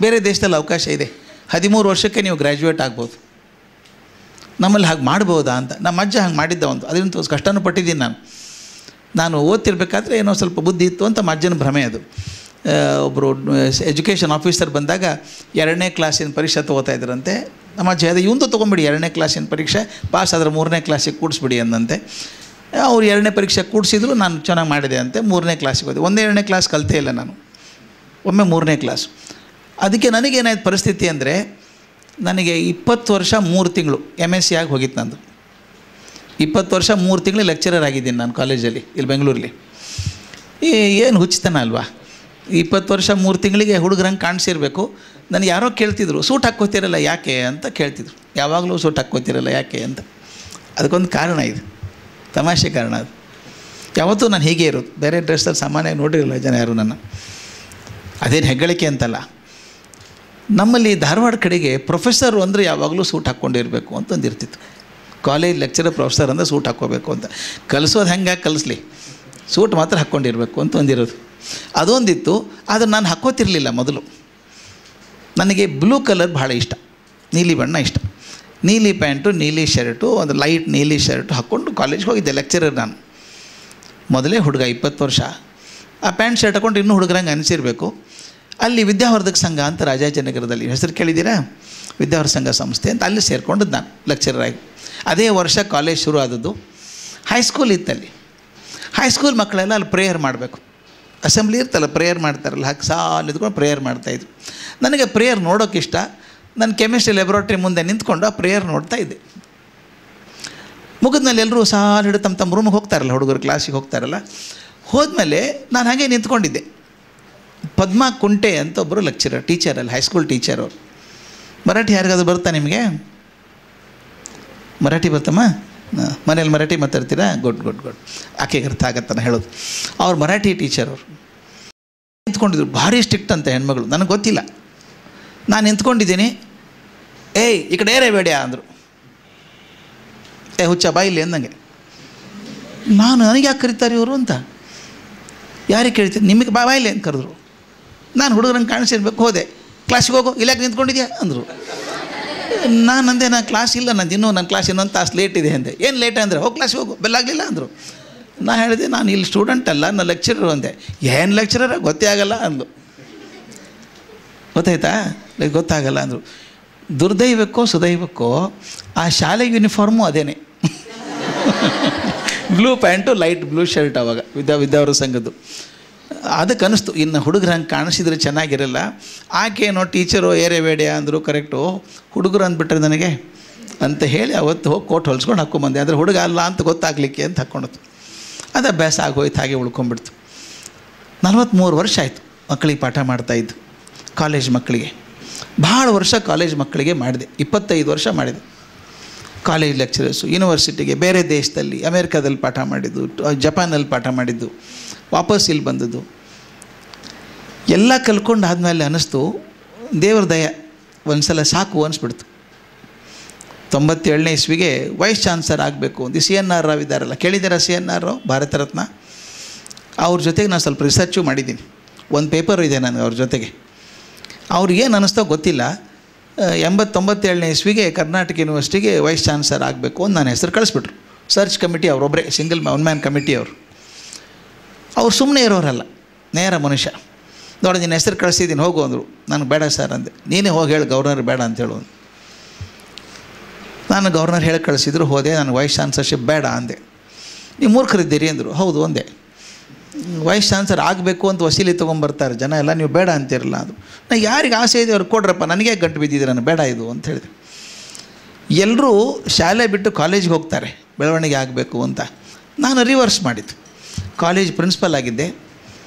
S1: ಬೇರೆ ದೇಶದಲ್ಲಿ ಅವಕಾಶ ಇದೆ, 13 ವರ್ಷಕ್ಕೆ ನೀವು ಗ್ರ್ಯಾಜುಯೇಟ್ ಆಗ್ಬೋದು. ನಮ್ಮಲ್ಲಿ ಹಾಗೆ ಮಾಡ್ಬೋದಾ ಅಂತ. ನಮ್ಮ ಅಜ್ಜ ಹಾಗೆ ಮಾಡಿದ್ದ ಒಂದು, ಅದರಿಂದ ಕಷ್ಟನೂ ಪಟ್ಟಿದ್ದೀನಿ ನಾನು ಓದ್ತಿರ್ಬೇಕಾದ್ರೆ ಏನೋ ಸ್ವಲ್ಪ ಬುದ್ಧಿ ಇತ್ತು ಅಂತ ನಮ್ಮ ಅಜ್ಜನ ಭ್ರಮೆ ಅದು. ಒಬ್ಬರು ಎಜುಕೇಷನ್ ಆಫೀಸರ್ ಬಂದಾಗ 2ನೇ ಕ್ಲಾಸಿನ ಪರೀಕ್ಷೆ ತೊಗೋತಾ ಇದ್ರಂತೆ. ನಮ್ಮ ಅಜ್ಜ ಅದು ಇವಂದು ತೊಗೊಂಬಿಡಿ 2ನೇ ಕ್ಲಾಸಿನ ಪರೀಕ್ಷೆ ಪಾಸ್ ಆದರೆ 3ನೇ ಕ್ಲಾಸಿಗೆ ಕೂಡಿಸ್ಬಿಡಿ ಅಂದಂತೆ. ಅವ್ರು 2ನೇ ಪರೀಕ್ಷೆ ಕೂಡಿಸಿದ್ರು, ನಾನು ಚೆನ್ನಾಗಿ ಮಾಡಿದೆ ಅಂತೆ. 3ನೇ ಕ್ಲಾಸಿಗೆ ಹೋದೆ. 1ನೇ ಕ್ಲಾಸ್ ಕಲಿತೇ ಇಲ್ಲ ನಾನು, ಒಮ್ಮೆ 3ನೇ ಕ್ಲಾಸ್. ಅದಕ್ಕೆ ನನಗೇನಾಯ್ತು ಪರಿಸ್ಥಿತಿ ಅಂದರೆ, ನನಗೆ 20 ವರ್ಷ 3 ತಿಂಗಳು MSc ಆಗಿ ಹೋಗಿತ್ತು ನಂದು. 20 ವರ್ಷ 3 ತಿಂಗಳು ಲೆಕ್ಚರರ್ ಆಗಿದ್ದೀನಿ ನಾನು ಕಾಲೇಜಲ್ಲಿ, ಇಲ್ಲಿ ಬೆಂಗಳೂರಲ್ಲಿ. ಏನು ಹುಚ್ಚತನ ಅಲ್ವಾ? 20 ವರ್ಷ 3 ತಿಂಗಳಿಗೆ ಹುಡುಗರಂಗೆ ಕಾಣಿಸಿರ್ಬೇಕು. ನನಗೆ ಯಾರೋ ಕೇಳ್ತಿದ್ರು, ಸೂಟ್ ಹಾಕ್ಕೋತಿರಲ್ಲ ಯಾಕೆ ಅಂತ ಕೇಳ್ತಿದ್ರು. ಯಾವಾಗಲೂ ಸೂಟ್ ಹಾಕ್ಕೋತಿರಲ್ಲ ಯಾಕೆ ಅಂತ. ಅದಕ್ಕೊಂದು ಕಾರಣ ಇದೆ, ತಮಾಷೆ ಕಾರಣ ಅದು. ಯಾವತ್ತೂ ನಾನು ಹೀಗೆ ಇರೋದು, ಬೇರೆ ಡ್ರೆಸ್ಸಲ್ಲಿ ಸಾಮಾನ್ಯವಾಗಿ ನೋಡಿರಲ್ಲ ಜನ ಯಾರು ನನ್ನ. ಅದೇನು ಹೆಗ್ಗಳಿಕೆ ಅಂತಲ್ಲ. ನಮ್ಮಲ್ಲಿ ಧಾರವಾಡ ಕಡೆಗೆ ಪ್ರೊಫೆಸರು ಅಂದರೆ ಯಾವಾಗಲೂ ಸೂಟ್ ಹಾಕ್ಕೊಂಡಿರಬೇಕು ಅಂತ ಒಂದಿರ್ತಿತ್ತು. ಕಾಲೇಜ್ ಲೆಕ್ಚರರ್ ಪ್ರೊಫೆಸರ್ ಅಂದರೆ ಸೂಟ್ ಹಾಕ್ಕೋಬೇಕು ಅಂತ. ಕಲಿಸೋದು ಹೆಂಗೆ ಕಲಿಸ್ಲಿ, ಸೂಟ್ ಮಾತ್ರ ಹಾಕ್ಕೊಂಡಿರಬೇಕು ಅಂತ ಒಂದಿರೋದು. ಅದೊಂದಿತ್ತು. ಆದರೆ ನಾನು ಹಾಕ್ಕೋತಿರ್ಲಿಲ್ಲ ಮೊದಲು. ನನಗೆ ಬ್ಲೂ ಕಲರ್ ಭಾಳ ಇಷ್ಟ, ನೀಲಿ ಬಣ್ಣ ಇಷ್ಟ. ನೀಲಿ ಪ್ಯಾಂಟು, ನೀಲಿ ಶರ್ಟು, ಒಂದು ಲೈಟ್ ನೀಲಿ ಶರ್ಟು ಹಾಕ್ಕೊಂಡು ಕಾಲೇಜ್ಗೆ ಹೋಗಿದ್ದೆ. ಲೆಕ್ಚರರ್ ನಾನು, ಮೊದಲೇ ಹುಡುಗ, 20 ವರ್ಷ. ಆ ಪ್ಯಾಂಟ್ ಶರ್ಟ್ ಹಾಕ್ಕೊಂಡು ಇನ್ನೂ ಹುಡುಗರಂಗೆ ಅನಿಸಿರಬೇಕು. ಅಲ್ಲಿ ವಿದ್ಯಾವರ್ಧಕ ಸಂಘ ಅಂತ ರಾಜಾಜಿನಗರದಲ್ಲಿ, ಹೆಸರು ಕೇಳಿದ್ದೀರಾ? ವಿದ್ಯಾವರ್ಧಕ ಸಂಘ ಸಂಸ್ಥೆ ಅಂತ, ಅಲ್ಲಿ ಸೇರಿಕೊಂಡದ್ದು ನಾನು ಲೆಕ್ಚರರ್ ಆಗಿ. ಅದೇ ವರ್ಷ ಕಾಲೇಜ್ ಶುರು ಆದದ್ದು. ಹೈಸ್ಕೂಲ್ ಇತ್ತಲ್ಲಿ. ಹೈಸ್ಕೂಲ್ ಮಕ್ಕಳೆಲ್ಲ ಅಲ್ಲಿ ಪ್ರೇಯರ್ ಮಾಡಬೇಕು. ಅಸೆಂಬ್ಲಿ ಇರ್ತಲ್ಲ, ಪ್ರೇಯರ್ ಮಾಡ್ತಾರಲ್ಲ, ಹಾಗೆ ಸಾಲು ಇದ್ಕೊಂಡು ಪ್ರೇಯರ್ ಮಾಡ್ತಾಯಿದ್ರು. ನನಗೆ ಪ್ರೇಯರ್ ನೋಡೋಕೆ ಇಷ್ಟ. ನಾನು ಕೆಮಿಸ್ಟ್ರಿ ಲ್ಯಾಬ್ರೇಟ್ರಿ ಮುಂದೆ ನಿಂತ್ಕೊಂಡು ಆ ಪ್ರೇಯರ್ ನೋಡ್ತಾ ಇದ್ದೆ. ಮುಗಿದ್ಮೇಲೆ ಎಲ್ಲರೂ ಸಾಲು ಹಿಡಿದು ತಮ್ಮ ರೂಮಿಗೆ ಹೋಗ್ತಾರಲ್ಲ, ಹುಡುಗರು ಕ್ಲಾಸಿಗೆ ಹೋಗ್ತಾರಲ್ಲ. ಹೋದ್ಮೇಲೆ ನಾನು ಹಾಗೆ ನಿಂತ್ಕೊಂಡಿದ್ದೆ. ಪದ್ಮಾ ಕುಂಟೆ ಅಂತ ಒಬ್ಬರು ಲೆಕ್ಚರರ್, ಟೀಚರಲ್ಲಿ, ಹೈಸ್ಕೂಲ್ ಟೀಚರ್ ಅವರು. ಮರಾಠಿ ಯಾರಿಗಾದ್ರು ಬರ್ತಾ ನಿಮಗೆ? ಮರಾಠಿ ಬರ್ತಮ್ಮ? ಮನೇಲಿ ಮರಾಠಿ ಮಾತಾಡ್ತೀರಾ? Good good good. ಆಕೆಗೆ ಅರ್ಥ ಆಗತ್ತಾನೆ ಹೇಳೋದು. ಅವ್ರು ಮರಾಠಿ ಟೀಚರ್ ಅವರು ನಿಂತ್ಕೊಂಡಿದ್ರು. ಭಾರಿ ಸ್ಟ್ರಿಕ್ಟ್ ಅಂತ ಹೆಣ್ಮಗಳು, ನನಗೆ ಗೊತ್ತಿಲ್ಲ. ನಾನು ನಿಂತ್ಕೊಂಡಿದ್ದೀನಿ. ಏಯ್ ಈ ಕಡೆ ಏರೇ ಬೇಡ ಅಂದರು. ಹುಚ್ಚ ಬಾಯಿಲಿ ಅಂದಂಗೆ. ನನಗೆ ಯಾಕೆ ಕರೀತಾರೆ ಇವರು ಅಂತ ಯಾರಿಗೆ ಕೇಳ್ತೀನಿ, ನಿಮಗೆ ಬಾಯಿಲಿ ಅಂತ ಕರೆದ್ರು. ನಾನು ಹುಡುಗರಂಗೆ ಕಾಣಿಸಿರ್ಬೇಕು, ಹೋದೆ. ಕ್ಲಾಸಿಗೆ ಹೋಗೋ, ಇಲ್ಲಾಕೆ ನಿಂತ್ಕೊಂಡಿದ್ಯಾ ಅಂದರು. ನಾನು ಅಂದೆ, ನಾನು ಕ್ಲಾಸ್ ಇಲ್ಲ, ನನ್ನ ಕ್ಲಾಸ್ ಇನ್ನೊಂದು ತಾಸು ಲೇಟ್ ಇದೆ ಅಂದೆ. ಏನು ಲೇಟ್ ಅಂದರೆ, ಹೋಗಿ ಕ್ಲಾಸಿಗೆ ಹೋಗು, ಬೆಲ್ಲಾಗಲಿಲ್ಲ ಅಂದರು. ನಾನು ಹೇಳಿದೆ, ನಾನು ಇಲ್ಲಿ ಸ್ಟೂಡೆಂಟ್ ಅಲ್ಲ, ನಾನು ಲೆಕ್ಚರರು ಅಂದೆ. ಏನು ಲೆಕ್ಚರರ ಗೊತ್ತೇ ಆಗಲ್ಲ ಅಂದು. ಗೊತ್ತಾಯ್ತಾ? ಗೊತ್ತಾಗಲ್ಲ ಅಂದರು. ದುರ್ದೈವಕ್ಕೋ ಸುದೈವಕ್ಕೋ ಆ ಶಾಲೆ ಯೂನಿಫಾರ್ಮು ಅದೇನೆ, blue pant, light blue shirt. ಆವಾಗ ವಿದ್ಯಾವರ್ಧಕ ಸಂಘದ್ದು. ಅದಕ್ಕೆ ಅನ್ನಿಸ್ತು, ಇನ್ನು ಹುಡುಗರು ಹಂಗೆ ಕಾಣಿಸಿದ್ರೆ ಚೆನ್ನಾಗಿರಲ್ಲ. ಆಕೆನೋ ಟೀಚರು ಏರೇಬೇಡ ಅಂದರು. ಕರೆಕ್ಟು, ಹುಡುಗರು ಅಂದ್ಬಿಟ್ರೆ ನನಗೆ ಅಂತ ಹೇಳಿ ಅವತ್ತು ಹೋಗಿ ಕೋಟ್ ಹೊಲ್ಸ್ಕೊಂಡು ಹಾಕ್ಕೊಂಬಂದೆ. ಆದರೆ ಹುಡುಗ ಅಲ್ಲ ಅಂತ ಗೊತ್ತಾಗಲಿಕ್ಕೆ ಅಂತ ಹಾಕ್ಕೊಂಡತ್ತು. ಅದು ಅಭ್ಯಾಸ ಆಗೋಯ್ತು, ಹಾಗೆ ಉಳ್ಕೊಂಡ್ಬಿಡ್ತು. 43 ವರ್ಷ ಆಯಿತು ಮಕ್ಕಳಿಗೆ ಪಾಠ ಮಾಡ್ತಾಯಿದ್ದು, ಕಾಲೇಜ್ ಮಕ್ಕಳಿಗೆ. ಭಾಳ ವರ್ಷ ಕಾಲೇಜ್ ಮಕ್ಕಳಿಗೆ ಮಾಡಿದೆ. 25 ವರ್ಷ ಮಾಡಿದೆ. ಕಾಲೇಜ್ ಲೆಕ್ಚರರ್ಸು, ಯೂನಿವರ್ಸಿಟಿಗೆ, ಬೇರೆ ದೇಶದಲ್ಲಿ, ಅಮೇರಿಕಾದಲ್ಲಿ ಪಾಠ ಮಾಡಿದ್ದು, ಜಪಾನಲ್ಲಿ ಪಾಠ ಮಾಡಿದ್ದು, ವಾಪಸ್ ಇಲ್ಲಿ ಬಂದದ್ದು ಎಲ್ಲ ಕಲ್ಕೊಂಡು ಆದಮೇಲೆ ಅನ್ನಿಸ್ತು, ದೇವ್ರ ದಯ, ಒಂದು ಸಲ ಸಾಕು ಅನಿಸ್ಬಿಡ್ತು. 97ನೇ ಇಸ್ವಿಗೆ ವೈಸ್ ಚಾನ್ಸಲರ್ ಆಗಬೇಕು ಅಂತ CNR ರಾವ್ ಇದ್ದಾರಲ್ಲ, ಕೇಳಿದ್ದೀರಾ? CNR ರಾವ್, ಭಾರತ ರತ್ನ. ಅವ್ರ ಜೊತೆಗೆ ನಾನು ಸ್ವಲ್ಪ ರಿಸರ್ಚು ಮಾಡಿದ್ದೀನಿ. ಒಂದು ಪೇಪರ್ ಇದೆ ನನಗೆ ಅವ್ರ ಜೊತೆಗೆ. ಅವ್ರಿಗೇನು ಅನ್ನಿಸ್ತೋ ಗೊತ್ತಿಲ್ಲ, 97ನೇ ಇಸ್ವಿಗೆ ಕರ್ನಾಟಕ ಯೂನಿವರ್ಸಿಟಿಗೆ ವೈಸ್ ಚಾನ್ಸಲರ್ ಆಗಬೇಕು ಅಂತ ನನ್ನ ಹೆಸರು ಕಳಿಸ್ಬಿಟ್ರು. ಸರ್ಚ್ ಕಮಿಟಿ ಅವರೊಬ್ಬರೇ, ಸಿಂಗಲ್ ಒನ್ ಮ್ಯಾನ್ ಕಮಿಟಿ ಅವರು. ಅವ್ರು ಸುಮ್ಮನೆ ಇರೋರಲ್ಲ, ನೇರ ಮನುಷ್ಯ. ನೋಡಿ, ನಿನ್ನ ಹೆಸರು ಕಳಿಸಿದ್ದೀನಿ, ಹೋಗು ಅಂದರು. ನನಗೆ ಬೇಡ ಸರ್ ಅಂದೆ. ನೀನೇ ಹೋಗಿ ಹೇಳಿ ಗವರ್ನರ್ ಬೇಡ ಅಂತ ಹೇಳು. ನಾನು ಗವರ್ನರ್ ಹೇಳಿ ಕಳಿಸಿದ್ರು, ಹೋದೆ. ನಾನು ವೈಸ್ ಚಾನ್ಸಲರ್ಶಿಪ್ ಬೇಡ ಅಂದೆ. ನೀವು ಮೂರ್ಖರಿದ್ದೀರಿ ಅಂದರು. ಹೌದು ಒಂದೇ, ವೈಸ್ ಚಾನ್ಸಲರ್ ಆಗಬೇಕು ಅಂತ ವಸೀಲಿ ತೊಗೊಂಬರ್ತಾರೆ ಜನ ಎಲ್ಲ, ನೀವು ಬೇಡ ಅಂತಿರಲ್ಲ ಅದು. ನಾನು ಯಾರಿಗೆ ಆಸೆ ಇದೆ ಅವ್ರು ಕೊಡ್ರಪ್ಪ, ನನಗೆ ಗಂಟು ಬಿದ್ದಿದ್ದೀರ, ನಾನು ಬೇಡ ಇದು ಅಂತ ಹೇಳಿದೆ. ಎಲ್ಲರೂ ಶಾಲೆ ಬಿಟ್ಟು ಕಾಲೇಜಿಗೆ ಹೋಗ್ತಾರೆ ಬೆಳವಣಿಗೆ ಆಗಬೇಕು ಅಂತ. ನಾನು ರಿವರ್ಸ್ ಮಾಡಿದ್ದು. ಕಾಲೇಜ್ ಪ್ರಿನ್ಸಿಪಲ್ ಆಗಿದ್ದೆ.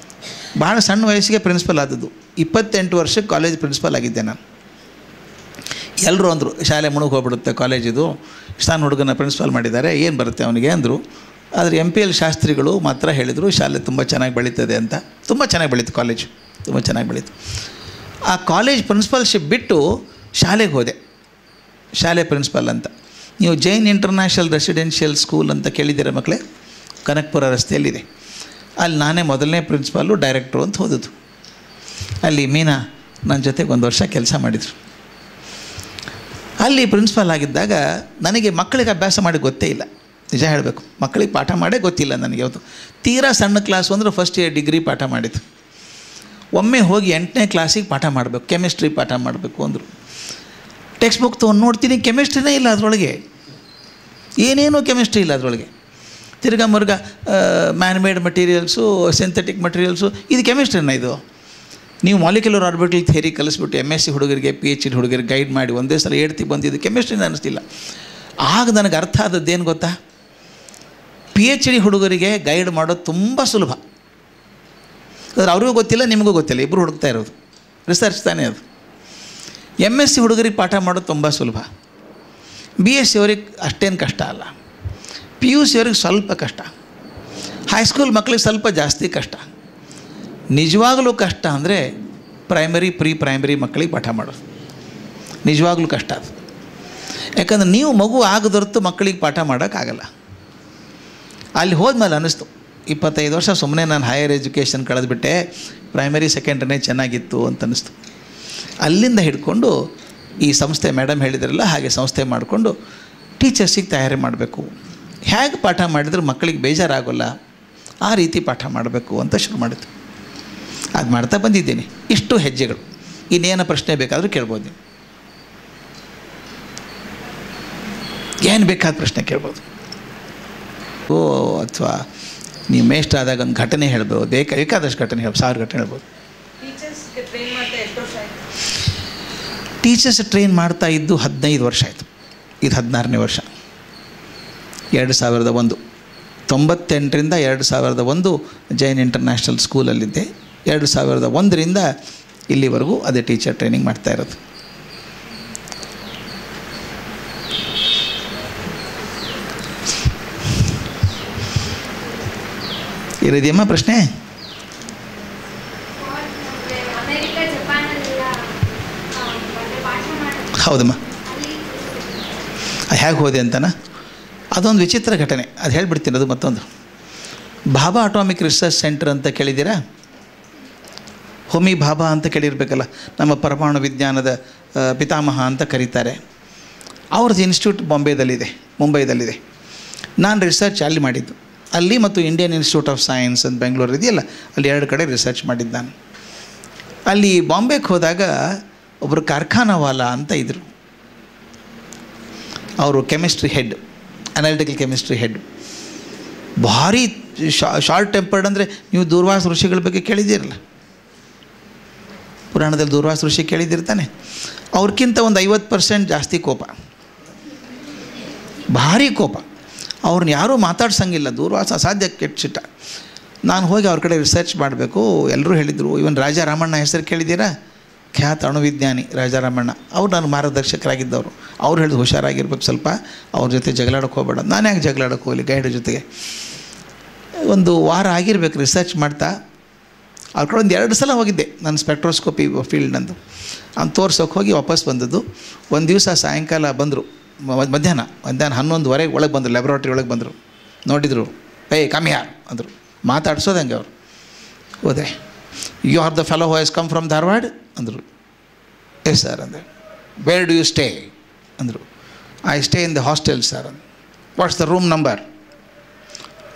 S1: ಭಾಳ ಸಣ್ಣ ವಯಸ್ಸಿಗೆ ಪ್ರಿನ್ಸಿಪಲ್ ಆದದ್ದು. 28 ವರ್ಷಕ್ಕೆ ಕಾಲೇಜ್ ಪ್ರಿನ್ಸಿಪಲ್ ಆಗಿದ್ದೆ ನಾನು. ಎಲ್ಲರೂ ಅಂದರು ಶಾಲೆ ಮುಳುಗಿ ಹೋಗ್ಬಿಡುತ್ತೆ ಕಾಲೇಜಿದು, ಸಣ್ಣ ಹುಡುಗನ ಪ್ರಿನ್ಸಿಪಾಲ್ ಮಾಡಿದ್ದಾರೆ, ಏನು ಬರುತ್ತೆ ಅವನಿಗೆ ಅಂದರು. ಆದರೆ MPL ಶಾಸ್ತ್ರಿಗಳು ಮಾತ್ರ ಹೇಳಿದರು ಶಾಲೆ ತುಂಬ ಚೆನ್ನಾಗಿ ಬೆಳೀತದೆ ಅಂತ. ತುಂಬ ಚೆನ್ನಾಗಿ ಬೆಳೀತು ಕಾಲೇಜು, ತುಂಬ ಚೆನ್ನಾಗಿ ಬೆಳೀತು. ಆ ಕಾಲೇಜ್ ಪ್ರಿನ್ಸಿಪಾಲ್ಶಿಪ್ ಬಿಟ್ಟು ಶಾಲೆಗೆ ಹೋದೆ, ಶಾಲೆ ಪ್ರಿನ್ಸಿಪಾಲ್ ಅಂತ. ನೀವು ಜೈನ್ ಇಂಟರ್ನ್ಯಾಷನಲ್ ರೆಸಿಡೆನ್ಷಿಯಲ್ ಸ್ಕೂಲ್ ಅಂತ ಕೇಳಿದ್ದೀರ ಮಕ್ಕಳೇ, ಕನಕಪುರ ರಸ್ತೆಯಲ್ಲಿದೆ. ಅಲ್ಲಿ ನಾನೇ ಮೊದಲನೇ ಪ್ರಿನ್ಸಿಪಾಲು, ಡೈರೆಕ್ಟ್ರು ಅಂತ ಹೋದದ್ದು. ಅಲ್ಲಿ ಮೀನಾ ನನ್ನ ಜೊತೆಗೆ 1 ವರ್ಷ ಕೆಲಸ ಮಾಡಿದರು. ಅಲ್ಲಿ ಪ್ರಿನ್ಸಿಪಾಲ್ ಆಗಿದ್ದಾಗ ನನಗೆ ಮಕ್ಕಳಿಗೆ ಅಭ್ಯಾಸ ಮಾಡಿ ಗೊತ್ತೇ ಇಲ್ಲ, ನಿಜ ಹೇಳಬೇಕು. ಮಕ್ಕಳಿಗೆ ಪಾಠ ಮಾಡೇ ಗೊತ್ತಿಲ್ಲ ನನಗೆ ಯಾವತ್ತು. ತೀರಾ ಸಣ್ಣ ಕ್ಲಾಸು ಅಂದರೆ ಫಸ್ಟ್ ಇಯರ್ ಡಿಗ್ರಿ ಪಾಠ ಮಾಡಿದ್ದು. ಒಮ್ಮೆ ಹೋಗಿ 8ನೇ ಕ್ಲಾಸಿಗೆ ಪಾಠ ಮಾಡಬೇಕು, ಕೆಮಿಸ್ಟ್ರಿ ಪಾಠ ಮಾಡಬೇಕು ಅಂದರು. ಟೆಕ್ಸ್ಟ್ ಬುಕ್ ತೊಗೊಂಡು ನೋಡ್ತೀನಿ, ಕೆಮಿಸ್ಟ್ರಿನೇ ಇಲ್ಲ ಅದರೊಳಗೆ, ಏನೇನೂ ಕೆಮಿಸ್ಟ್ರಿ ಇಲ್ಲ ಅದರೊಳಗೆ. ತಿರ್ಗಾ ಮುರ್ಗ ಮ್ಯಾನ್ಮೇಡ್ ಮಟೀರಿಯಲ್ಸು, ಸಿಂಥೆಟಿಕ್ ಮಟೀರಿಯಲ್ಸು, ಇದು ಕೆಮಿಸ್ಟ್ರಿನ ಇದು? ನೀವು ಮಾಲಿಕ್ಯುಲರ್ ಆರ್ಬಿಟಲ್ ಥಿಯರಿ ಕಲಿಸ್ಬಿಟ್ಟು MSc ಹುಡುಗರಿಗೆ PhD ಹುಡುಗರಿಗೆ ಗೈಡ್ ಮಾಡಿ ಒಂದೇ ಸಲ ಹೇಳ್ತಿ ಬಂದಿದ್ದು ಕೆಮಿಸ್ಟ್ರಿನ ಅನ್ನಿಸ್ತಿಲ್ಲ. ಆಗ ನನಗೆ ಅರ್ಥ ಆದದ್ದೇನು ಗೊತ್ತಾ, PhD ಹುಡುಗರಿಗೆ ಗೈಡ್ ಮಾಡೋದು ತುಂಬ ಸುಲಭ. ಆದರೆ ಅವ್ರಿಗೂ ಗೊತ್ತಿಲ್ಲ, ನಿಮಗೂ ಗೊತ್ತಿಲ್ಲ, ಇಬ್ಬರು ಹುಡುಕ್ತಾ ಇರೋದು, ರಿಸರ್ಚ್ ತಾನೇ ಅದು. MSc ಹುಡುಗರಿಗೆ ಪಾಠ ಮಾಡೋದು ತುಂಬ ಸುಲಭ. BSc ಅವ್ರಿಗೆ ಅಷ್ಟೇನು ಕಷ್ಟ ಅಲ್ಲ. PUC ಅವ್ರಿಗೆ ಸ್ವಲ್ಪ ಕಷ್ಟ. ಹೈಸ್ಕೂಲ್ ಮಕ್ಕಳಿಗೆ ಸ್ವಲ್ಪ ಜಾಸ್ತಿ ಕಷ್ಟ. ನಿಜವಾಗಲೂ ಕಷ್ಟ ಅಂದರೆ ಪ್ರೈಮರಿ ಪ್ರೀ ಪ್ರೈಮರಿ ಮಕ್ಕಳಿಗೆ ಪಾಠ ಮಾಡೋದು ನಿಜವಾಗ್ಲೂ ಕಷ್ಟ ಅದು. ಯಾಕಂದ್ರೆ ನೀವು ಮಗು ಆಗದೊರ್ತು ಮಕ್ಕಳಿಗೆ ಪಾಠ ಮಾಡೋಕ್ಕಾಗಲ್ಲ. ಅಲ್ಲಿ ಹೋದ್ಮೇಲೆ ಅನ್ನಿಸ್ತು, 25 ವರ್ಷ ಸುಮ್ಮನೆ ನಾನು ಹೈಯರ್ ಎಜುಕೇಷನ್ ಕಳೆದುಬಿಟ್ಟೆ, ಪ್ರೈಮರಿ ಸೆಕೆಂಡ್ರಿನೇ ಚೆನ್ನಾಗಿತ್ತು ಅಂತ ಅನ್ನಿಸ್ತು. ಅಲ್ಲಿಂದ ಹಿಡ್ಕೊಂಡು ಈ ಸಂಸ್ಥೆ ಮೇಡಮ್ ಹೇಳಿದ್ರಲ್ಲ ಹಾಗೆ ಸಂಸ್ಥೆ ಮಾಡಿಕೊಂಡು ಟೀಚರ್ಸಿಗೆ ತಯಾರಿ ಮಾಡಬೇಕು, ಹೇಗೆ ಪಾಠ ಮಾಡಿದ್ರೆ ಮಕ್ಕಳಿಗೆ ಬೇಜಾರಾಗೋಲ್ಲ ಆ ರೀತಿ ಪಾಠ ಮಾಡಬೇಕು ಅಂತ ಶುರು ಮಾಡಿದ್ದು. ಅದು ಮಾಡ್ತಾ ಬಂದಿದ್ದೀನಿ. ಇಷ್ಟು ಹೆಜ್ಜೆಗಳು. ಇನ್ನೇನು ಪ್ರಶ್ನೆ ಬೇಕಾದರೂ ಕೇಳ್ಬೋದು, ನೀವು ಏನು ಬೇಕಾದ ಪ್ರಶ್ನೆ ಕೇಳ್ಬೋದು. ಅಥವಾ ನೀವು ಮೇಷ್ಟ್ರ ಆದಾಗ ಒಂದು ಘಟನೆ ಹೇಳ್ಬೋದು, ಬೇಕಾದಷ್ಟು ಘಟನೆ 1000 ಘಟನೆ ಹೇಳ್ಬೋದು. ಟೀಚರ್ಸ್ ಟ್ರೈನ್ ಮಾಡ್ತಾ ಇದ್ದು 15 ವರ್ಷ ಆಯಿತು. ಇದು 16ನೇ ವರ್ಷ. 2001 98ರಿಂದ 2001 ಜೈನ್ ಇಂಟರ್ನ್ಯಾಷನಲ್ ಸ್ಕೂಲಲ್ಲಿದ್ದೆ. 2001ರಿಂದ ಇಲ್ಲಿವರೆಗೂ ಅದೇ ಟೀಚರ್ ಟ್ರೈನಿಂಗ್ ಮಾಡ್ತಾ ಇರೋದು. ಇರೋದೇಮ್ಮ ಪ್ರಶ್ನೆ? ಹೌದಮ್ಮ. ಹೇಗೆ ಹೋದೆ ಅಂತನಾ? ಅದೊಂದು ವಿಚಿತ್ರ ಘಟನೆ, ಅದು ಹೇಳ್ಬಿಡ್ತೀನಿ. ಅದು ಮತ್ತೊಂದು ಭಾಭಾ ಅಟಾಮಿಕ್ ರಿಸರ್ಚ್ ಸೆಂಟರ್ ಅಂತ ಕೇಳಿದ್ದೀರಾ? ಹೋಮಿ ಭಾಭಾ ಅಂತ ಕೇಳಿರಬೇಕಲ್ಲ, ನಮ್ಮ ಪರಮಾಣು ವಿಜ್ಞಾನದ ಪಿತಾಮಹ ಅಂತ ಕರೀತಾರೆ. ಅವ್ರದ್ದು ಇನ್ಸ್ಟಿಟ್ಯೂಟ್ ಮುಂಬೈದಲ್ಲಿದೆ. ನಾನು ರಿಸರ್ಚ್ ಅಲ್ಲಿ ಮಾಡಿದ್ದು, ಅಲ್ಲಿ ಮತ್ತು ಇಂಡಿಯನ್ ಇನ್ಸ್ಟಿಟ್ಯೂಟ್ ಆಫ್ ಸೈನ್ಸ್ ಅಂತ ಬೆಂಗಳೂರು ಇದೆಯಲ್ಲ, ಅಲ್ಲಿ 2 ಕಡೆ ರಿಸರ್ಚ್ ಮಾಡಿದ್ದು ನಾನು. ಅಲ್ಲಿ ಬಾಂಬೆಗೆ ಹೋದಾಗ ಒಬ್ಬರು ಕಾರ್ಖಾನವಾಲಾ ಅಂತ ಇದ್ದರು. ಅವರು chemistry head, analytical chemistry head. ಭಾರಿ ಶಾರ್ಟ್ ಟೆಂಪರ್ಡ್. ಅಂದರೆ ನೀವು ದೂರ್ವಾಸ ಋಷಿಗಳ ಬಗ್ಗೆ ಕೇಳಿದ್ದೀರಲ್ಲ, ಪುರಾಣದಲ್ಲಿ ದೂರ್ವಾಸ ಋಷಿ ಕೇಳಿದ್ದಿರ್ತಾನೆ. ಅವ್ರಿಗಿಂತ ಒಂದು 50% ಜಾಸ್ತಿ ಕೋಪ, ಭಾರಿ ಕೋಪ. ಅವ್ರನ್ನ ಯಾರೂ ಮಾತಾಡ್ಸಂಗಿಲ್ಲ. ದೂರ್ವಾಸ ಅಸಾಧ್ಯ ಕೆಟ್ಟಿಟ್ಟ. ನಾನು ಹೋಗಿ ಅವ್ರ ಕಡೆ ರಿಸರ್ಚ್ ಮಾಡಬೇಕು. ಎಲ್ಲರೂ ಹೇಳಿದರು. ಇವನ್ ರಾಜಾರಾಮಣ್ಣ ಹೆಸರು ಕೇಳಿದ್ದೀರಾ? ಖ್ಯಾತ ಅಣುವಿಜ್ಞಾನಿ ರಾಜಾರಾಮಣ್ಣ. ಅವ್ರು ನಾನು ಮಾರ್ಗದರ್ಶಕರಾಗಿದ್ದವರು. ಅವ್ರು ಹೇಳಿದ್ರು ಹುಷಾರಾಗಿರ್ಬೇಕು, ಸ್ವಲ್ಪ ಅವ್ರ ಜೊತೆ ಜಗಳಾಡೋಕ್ಕೆ ಹೋಗಬೇಡ. ನಾನು ಯಾಕೆ ಜಗಳಾಡೋಕ್ಕೆ ಹೋಗಲಿ ಗೈಡ್ ಜೊತೆಗೆ. 1 ವಾರ ಆಗಿರ್ಬೇಕು ರಿಸರ್ಚ್ ಮಾಡ್ತಾ. ಅವ್ರ ಕಡೆ ಒಂದು 2 ಸಲ ಹೋಗಿದ್ದೆ ನಾನು, ಸ್ಪೆಕ್ಟ್ರೋಸ್ಕೋಪಿ ಫೀಲ್ಡ್ ನಂದು. ಅವ್ನು ತೋರ್ಸೋಕೆ ಹೋಗಿ ವಾಪಸ್ ಬಂದದ್ದು. ಒಂದು ದಿವಸ ಸಾಯಂಕಾಲ ಬಂದರು, ಮಧ್ಯಾಹ್ನ 11:30 ಒಳಗೆ ಬಂದರು, ಲ್ಯಾಬ್ರಾಟ್ರಿ ಒಳಗೆ ಬಂದರು. ನೋಡಿದರು, ಕಮ್ ಯಾರ್ ಅಂದರು. ಮಾತಾಡ್ಸೋದಂಗೆ ಅವರು. ಹೋದೆ. You are the fellow who has come from Dharwad ಅಂದರು. ಎಸ್ ಸರ್ ಅಂದೆ. ವೇರ್ ಡು ಯು ಸ್ಟೇ ಅಂದರು. I stay in the hostel sir ಅಂದ. What's the room number?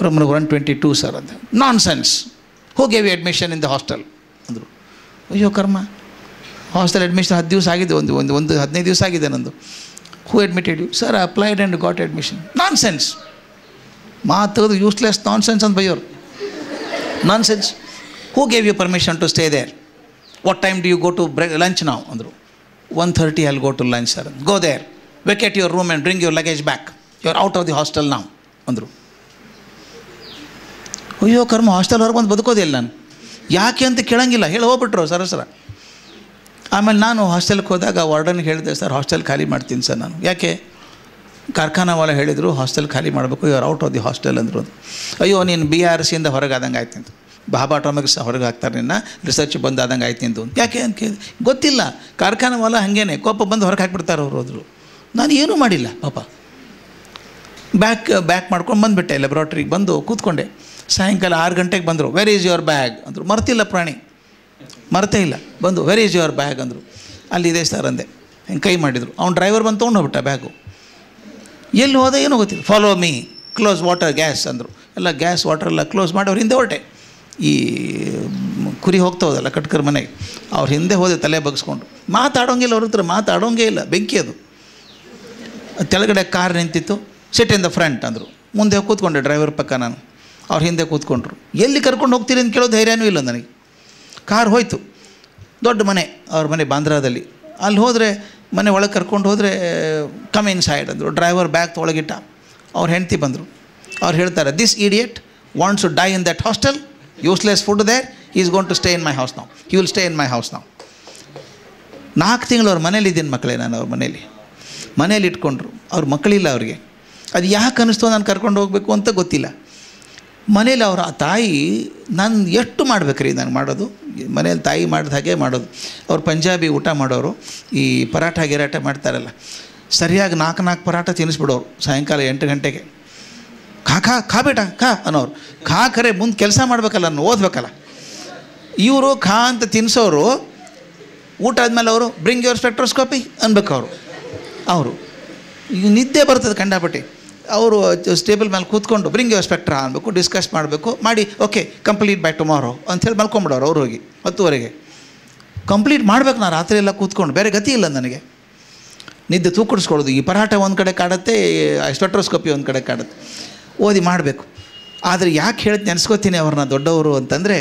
S1: Room number 122 sir ಅಂದೆ. Nonsense, who gave you admission in the hostel ಅಂದರು. ಅಯ್ಯೋ ಕರ್ಮ, hostel admission 10 ದಿವಸ ಆಗಿದೆ, ಒಂದು 15 ದಿವಸ ಆಗಿದೆ ನಂದು. Who admitted you? Sir applied and got admission. Nonsense ಮಾತದು, ಯೂಸ್ಲೆಸ್ ನಾನ್ ಸೆನ್ಸ್ ಅಂತ ಬೈಯೋರು. Nonsense. Who gave you permission to stay there? What time do you go to lunch ನಾವು ಅಂದರು. 1:30 I will go to lunch sir. Go there, vacate your room and bring your luggage back, you are out of the hostel ನಾವು ಅಂದರು. ಅಯ್ಯೋ ಕರ್ಮ, hostel ಹೊರಗೆ ಬಂದು ಬದುಕೋದಿಲ್ಲ ನಾನು. ಯಾಕೆ ಅಂತ ಕೇಳಂಗಿಲ್ಲ, ಹೇಳಿ ಹೋಗ್ಬಿಟ್ರು ಸರಸರ. ಆಮೇಲೆ ನಾನು ಹಾಸ್ಟೆಲ್ಗೆ ಹೋದಾಗ ವಾರ್ಡನ್ಗೆ ಹೇಳಿದೆ, ಸರ್ ಹಾಸ್ಟೆಲ್ ಖಾಲಿ ಮಾಡ್ತೀನಿ ಸರ್ ನಾನು. ಯಾಕೆ? ಕಾರ್ಖಾನಾವಾಲ ಹೇಳಿದರು ಹಾಸ್ಟೆಲ್ ಖಾಲಿ ಮಾಡಬೇಕು, ಇವ್ರು ಔಟ್ ಆಫ್ ದಿ ಹಾಸ್ಟೆಲ್ ಅಂದರು. ಅಯ್ಯೋ ನೀನು BRCಯಿಂದ ಹೊರಗೆ ಆದಂಗೆ ಆಯ್ತು ಅಂತ, ಬಾಬಾ ಅಟಾಮಿಕ್ಸ್ ಹೊರಗೆ ಹಾಕ್ತಾರೆ ನಿನ್ನ, ರಿಸರ್ಚ್ ಬಂದು ಆದಂಗೆ ಆಯ್ತು ನಿಂದು. ಯಾಕೆ ಅಂತ ಕೇಳಿ, ಗೊತ್ತಿಲ್ಲ, ಕಾರ್ಖಾನಾವಾಲ ಹಾಗೇನೆ ಕೋಪ ಬಂದು ಹೊರಗೆ ಹಾಕಿಬಿಡ್ತಾರೆ ಅವರು. ಹೋದರು, ನಾನು ಏನೂ ಮಾಡಿಲ್ಲ ಪಾಪ. ಬ್ಯಾಕ್ ಮಾಡ್ಕೊಂಡು ಬಂದುಬಿಟ್ಟೆ, ಲ್ಯಾಬ್ರಾಟ್ರಿಗೆ ಬಂದು ಕೂತ್ಕೊಂಡೆ. ಸಾಯಂಕಾಲ 6 ಗಂಟೆಗೆ ಬಂದರು. ವೆರ್ ಈಸ್ ಯುವರ್ ಬ್ಯಾಗ್ ಅಂದರು. ಮರ್ತಿಲ್ಲ ಪ್ರಾಣಿ, ಮರ್ತೇ ಇಲ್ಲ. ಬಂದು ವೆರ್ ಈಸ್ ಯುವರ್ ಬ್ಯಾಗ್ ಅಂದರು. ಅಲ್ಲಿದೆ ಸರ್ ಅಂದೆ. ಹಿಂಗೆ ಕೈ ಮಾಡಿದರು. ಅವ್ನು ಡ್ರೈವರ್ ಬಂದು ತೊಗೊಂಡು ಹೋಗ್ಬಿಟ್ಟ ಬ್ಯಾಗು. ಎಲ್ಲಿ ಹೋದ ಏನೋ ಗೊತ್ತಿಲ್ಲ. Follow me, close water gas ಅಂದರು. ಎಲ್ಲ ಗ್ಯಾಸ್ ವಾಟರ್ ಎಲ್ಲ ಕ್ಲೋಸ್ ಮಾಡಿ ಅವ್ರ ಹಿಂದೆ ಹೊರಟೆ. ಈ ಕುರಿ ಹೋಗ್ತಾ ಹೋದಲ್ಲ ಕಟ್ಕರ್ ಮನೆಗೆ, ಅವ್ರ ಹಿಂದೆ ಹೋದೆ ತಲೆ ಬಗ್ಸ್ಕೊಂಡು. ಮಾತಾಡೋಂಗಿಲ್ಲ, ಅವ್ರ ಹತ್ರ ಮಾತಾಡೋಂಗೇ ಇಲ್ಲ, ಬೆಂಕಿ ಅದು. ಕೆಳಗಡೆ ಕಾರ್ ನಿಂತಿತ್ತು. ಸಿಟ್ ಇನ್ ದ ಫ್ರಂಟ್ ಅಂದರು. ಮುಂದೆ ಕೂತ್ಕೊಂಡೆ ಡ್ರೈವರ್ ಪಕ್ಕ ನಾನು. ಅವ್ರ ಹಿಂದೆ ಕೂತ್ಕೊಂಡ್ರು. ಎಲ್ಲಿ ಕರ್ಕೊಂಡು ಹೋಗ್ತೀರಿ ಅಂತ ಕೇಳೋ ಧೈರ್ಯನೂ ಇಲ್ಲ ನನಗೆ. ಕಾರ್ ಹೋಯ್ತು. ದೊಡ್ಡ ಮನೆ, ಅವ್ರ ಮನೆ ಬಾಂದ್ರಾದಲ್ಲಿ. ಅಲ್ಲಿ ಹೋದರೆ ಮನೆ ಒಳಗೆ ಕರ್ಕೊಂಡು ಹೋದರೆ ಕಮ್ ಇನ್ ಸೈಡ್ ಅಂದರು. ಡ್ರೈವರ್ ಬ್ಯಾಗ್ ತೊಳಗಿಟ್ಟ. ಅವ್ರ ಹೆಂಡ್ತಿ ಬಂದರು. ಅವ್ರು ಹೇಳ್ತಾರೆ, this idiot wants to die in that hostel, useless food there, he is going to stay in my house ನಾವು, he will stay in my house ನಾವು. 4 ತಿಂಗಳು ಅವ್ರ ಮನೇಲಿ ಇದ್ದೀನಿ ಮಕ್ಕಳೇ. ನಾನು ಅವ್ರ ಮನೇಲಿ ಇಟ್ಕೊಂಡ್ರು. ಅವ್ರ ಮಕ್ಕಳಿಲ್ಲ ಅವ್ರಿಗೆ. ಅದು ಯಾಕೆ ಅನ್ನಿಸ್ತೋ ನಾನು ಕರ್ಕೊಂಡು ಹೋಗಬೇಕು ಅಂತ ಗೊತ್ತಿಲ್ಲ. ಮನೇಲಿ ಅವರ ತಾಯಿ ನಾನು ಎಷ್ಟು ಮಾಡ್ಬೇಕ್ರಿ ನಾನು ಮಾಡೋದು, ಮನೇಲಿ ತಾಯಿ ಮಾಡಿದ ಹಾಗೆ ಮಾಡೋದು. ಅವ್ರು ಪಂಜಾಬಿ ಊಟ ಮಾಡೋರು. ಈ ಪರಾಠ ಗಿರಾಟ ಮಾಡ್ತಾರಲ್ಲ, ಸರಿಯಾಗಿ 4 ಪರಾಠ ತಿನ್ನಿಸ್ಬಿಡೋರು ಸಾಯಂಕಾಲ 8 ಗಂಟೆಗೆ. ಖಾ ಬೇಟ ಖಾ ಅನ್ನೋರು. ಖರೆ ಮುಂದೆ ಕೆಲಸ ಮಾಡಬೇಕಲ್ಲ, ನಾನು ಓದಬೇಕಲ್ಲ. ಇವರು ಖಾ ಅಂತ ತಿನ್ನಿಸೋರು. ಊಟ ಆದಮೇಲೆ ಅವರು ಬ್ರಿಂಗ್ ಯುವರ್ ಸ್ಪೆಕ್ಟ್ರೋಸ್ಕೋಪಿ ಅನ್ಬೇಕು. ಅವರು ಈಗ ನಿದ್ದೆ ಬರ್ತದೆ ಕಂಡಾಪಟ್ಟಿ. ಅವರು ಟೇಬಲ್ ಮೇಲೆ ಕೂತ್ಕೊಂಡು ಬ್ರಿಂಗ್ ಯುವರ್ ಸ್ಪೆಕ್ಟ್ರಾ ಅನ್ಬೇಕು, ಡಿಸ್ಕಸ್ ಮಾಡಬೇಕು. ಮಾಡಿ ಓಕೆ ಕಂಪ್ಲೀಟ್ ಬೈ ಟುಮಾರೋ ಅಂಥೇಳಿ ಮಲ್ಕೊಂಬಿಡೋರು. ಅವ್ರು ಹೋಗಿ 10ವರೆಗೆ ಕಂಪ್ಲೀಟ್ ಮಾಡಬೇಕು. ನಾನು ರಾತ್ರಿ ಎಲ್ಲ ಕೂತ್ಕೊಂಡು, ಬೇರೆ ಗತಿ ಇಲ್ಲ ನನಗೆ. ನಿದ್ದೆ ತೂಕಡಿಸ್ಕೊಳ್ಳೋದು. ಈ ಪರಾಠ ಒಂದು ಕಡೆ ಕಾಡುತ್ತೆ, ಸ್ಪೆಕ್ಟ್ರೋಸ್ಕೋಪಿ ಒಂದು ಕಡೆ ಕಾಡುತ್ತೆ. ಓದಿ ಮಾಡಬೇಕು. ಆದರೆ ಯಾಕೆ ಹೇಳಿ ನೆನೆಸ್ಕೋತೀನಿ ಅವ್ರನ್ನ ದೊಡ್ಡವರು ಅಂತಂದರೆ,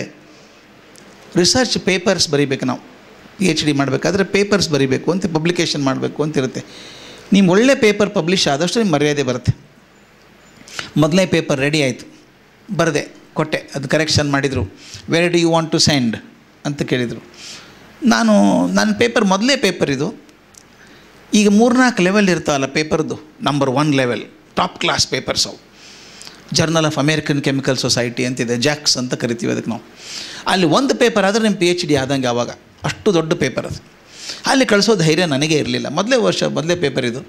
S1: ರಿಸರ್ಚ್ ಪೇಪರ್ಸ್ ಬರೀಬೇಕು. ನಾವು PhD ಮಾಡಬೇಕಾದ್ರೆ ಪೇಪರ್ಸ್ ಬರೀಬೇಕು ಅಂತ, ಪಬ್ಲಿಕೇಶನ್ ಮಾಡಬೇಕು ಅಂತಿರುತ್ತೆ. ನಿಮ್ಮ ಒಳ್ಳೆ ಪೇಪರ್ ಪಬ್ಲಿಷ್ ಆದಷ್ಟು ನಿಮ್ಮ ಮರ್ಯಾದೆ ಬರುತ್ತೆ. ಮೊದಲನೇ ಪೇಪರ್ ರೆಡಿ ಆಯಿತು, ಬರೆದೆ, ಕೊಟ್ಟೆ. ಅದು ಕರೆಕ್ಷನ್ ಮಾಡಿದರು. Where do you want to send ಅಂತ ಕೇಳಿದರು. ನನ್ನ ಪೇಪರ್ ಮೊದಲೇ ಪೇಪರ್ ಇದು. ಈಗ 3-4 ಲೆವೆಲ್ ಇರ್ತಾವಲ್ಲ ಪೇಪರ್ದು. Number 1 level top class papers ಅವು. Journal of American chemical society ಅಂತಿದೆ, ಜಾಕ್ಸ್ ಅಂತ ಕರಿತೀವಿ ಅದಕ್ಕೆ ನಾವು. ಅಲ್ಲಿ ಒಂದು ಪೇಪರ್ ಆದರೆ ನಿಮ್ಮ PhD ಆದಂಗೆ. ಆವಾಗ ಅಷ್ಟು ದೊಡ್ಡ ಪೇಪರ್ ಅದು. ಅಲ್ಲಿ ಕಳಿಸೋ ಧೈರ್ಯ ನನಗೇ ಇರಲಿಲ್ಲ. ಮೊದಲೇ ಪೇಪರ್ ಇದು.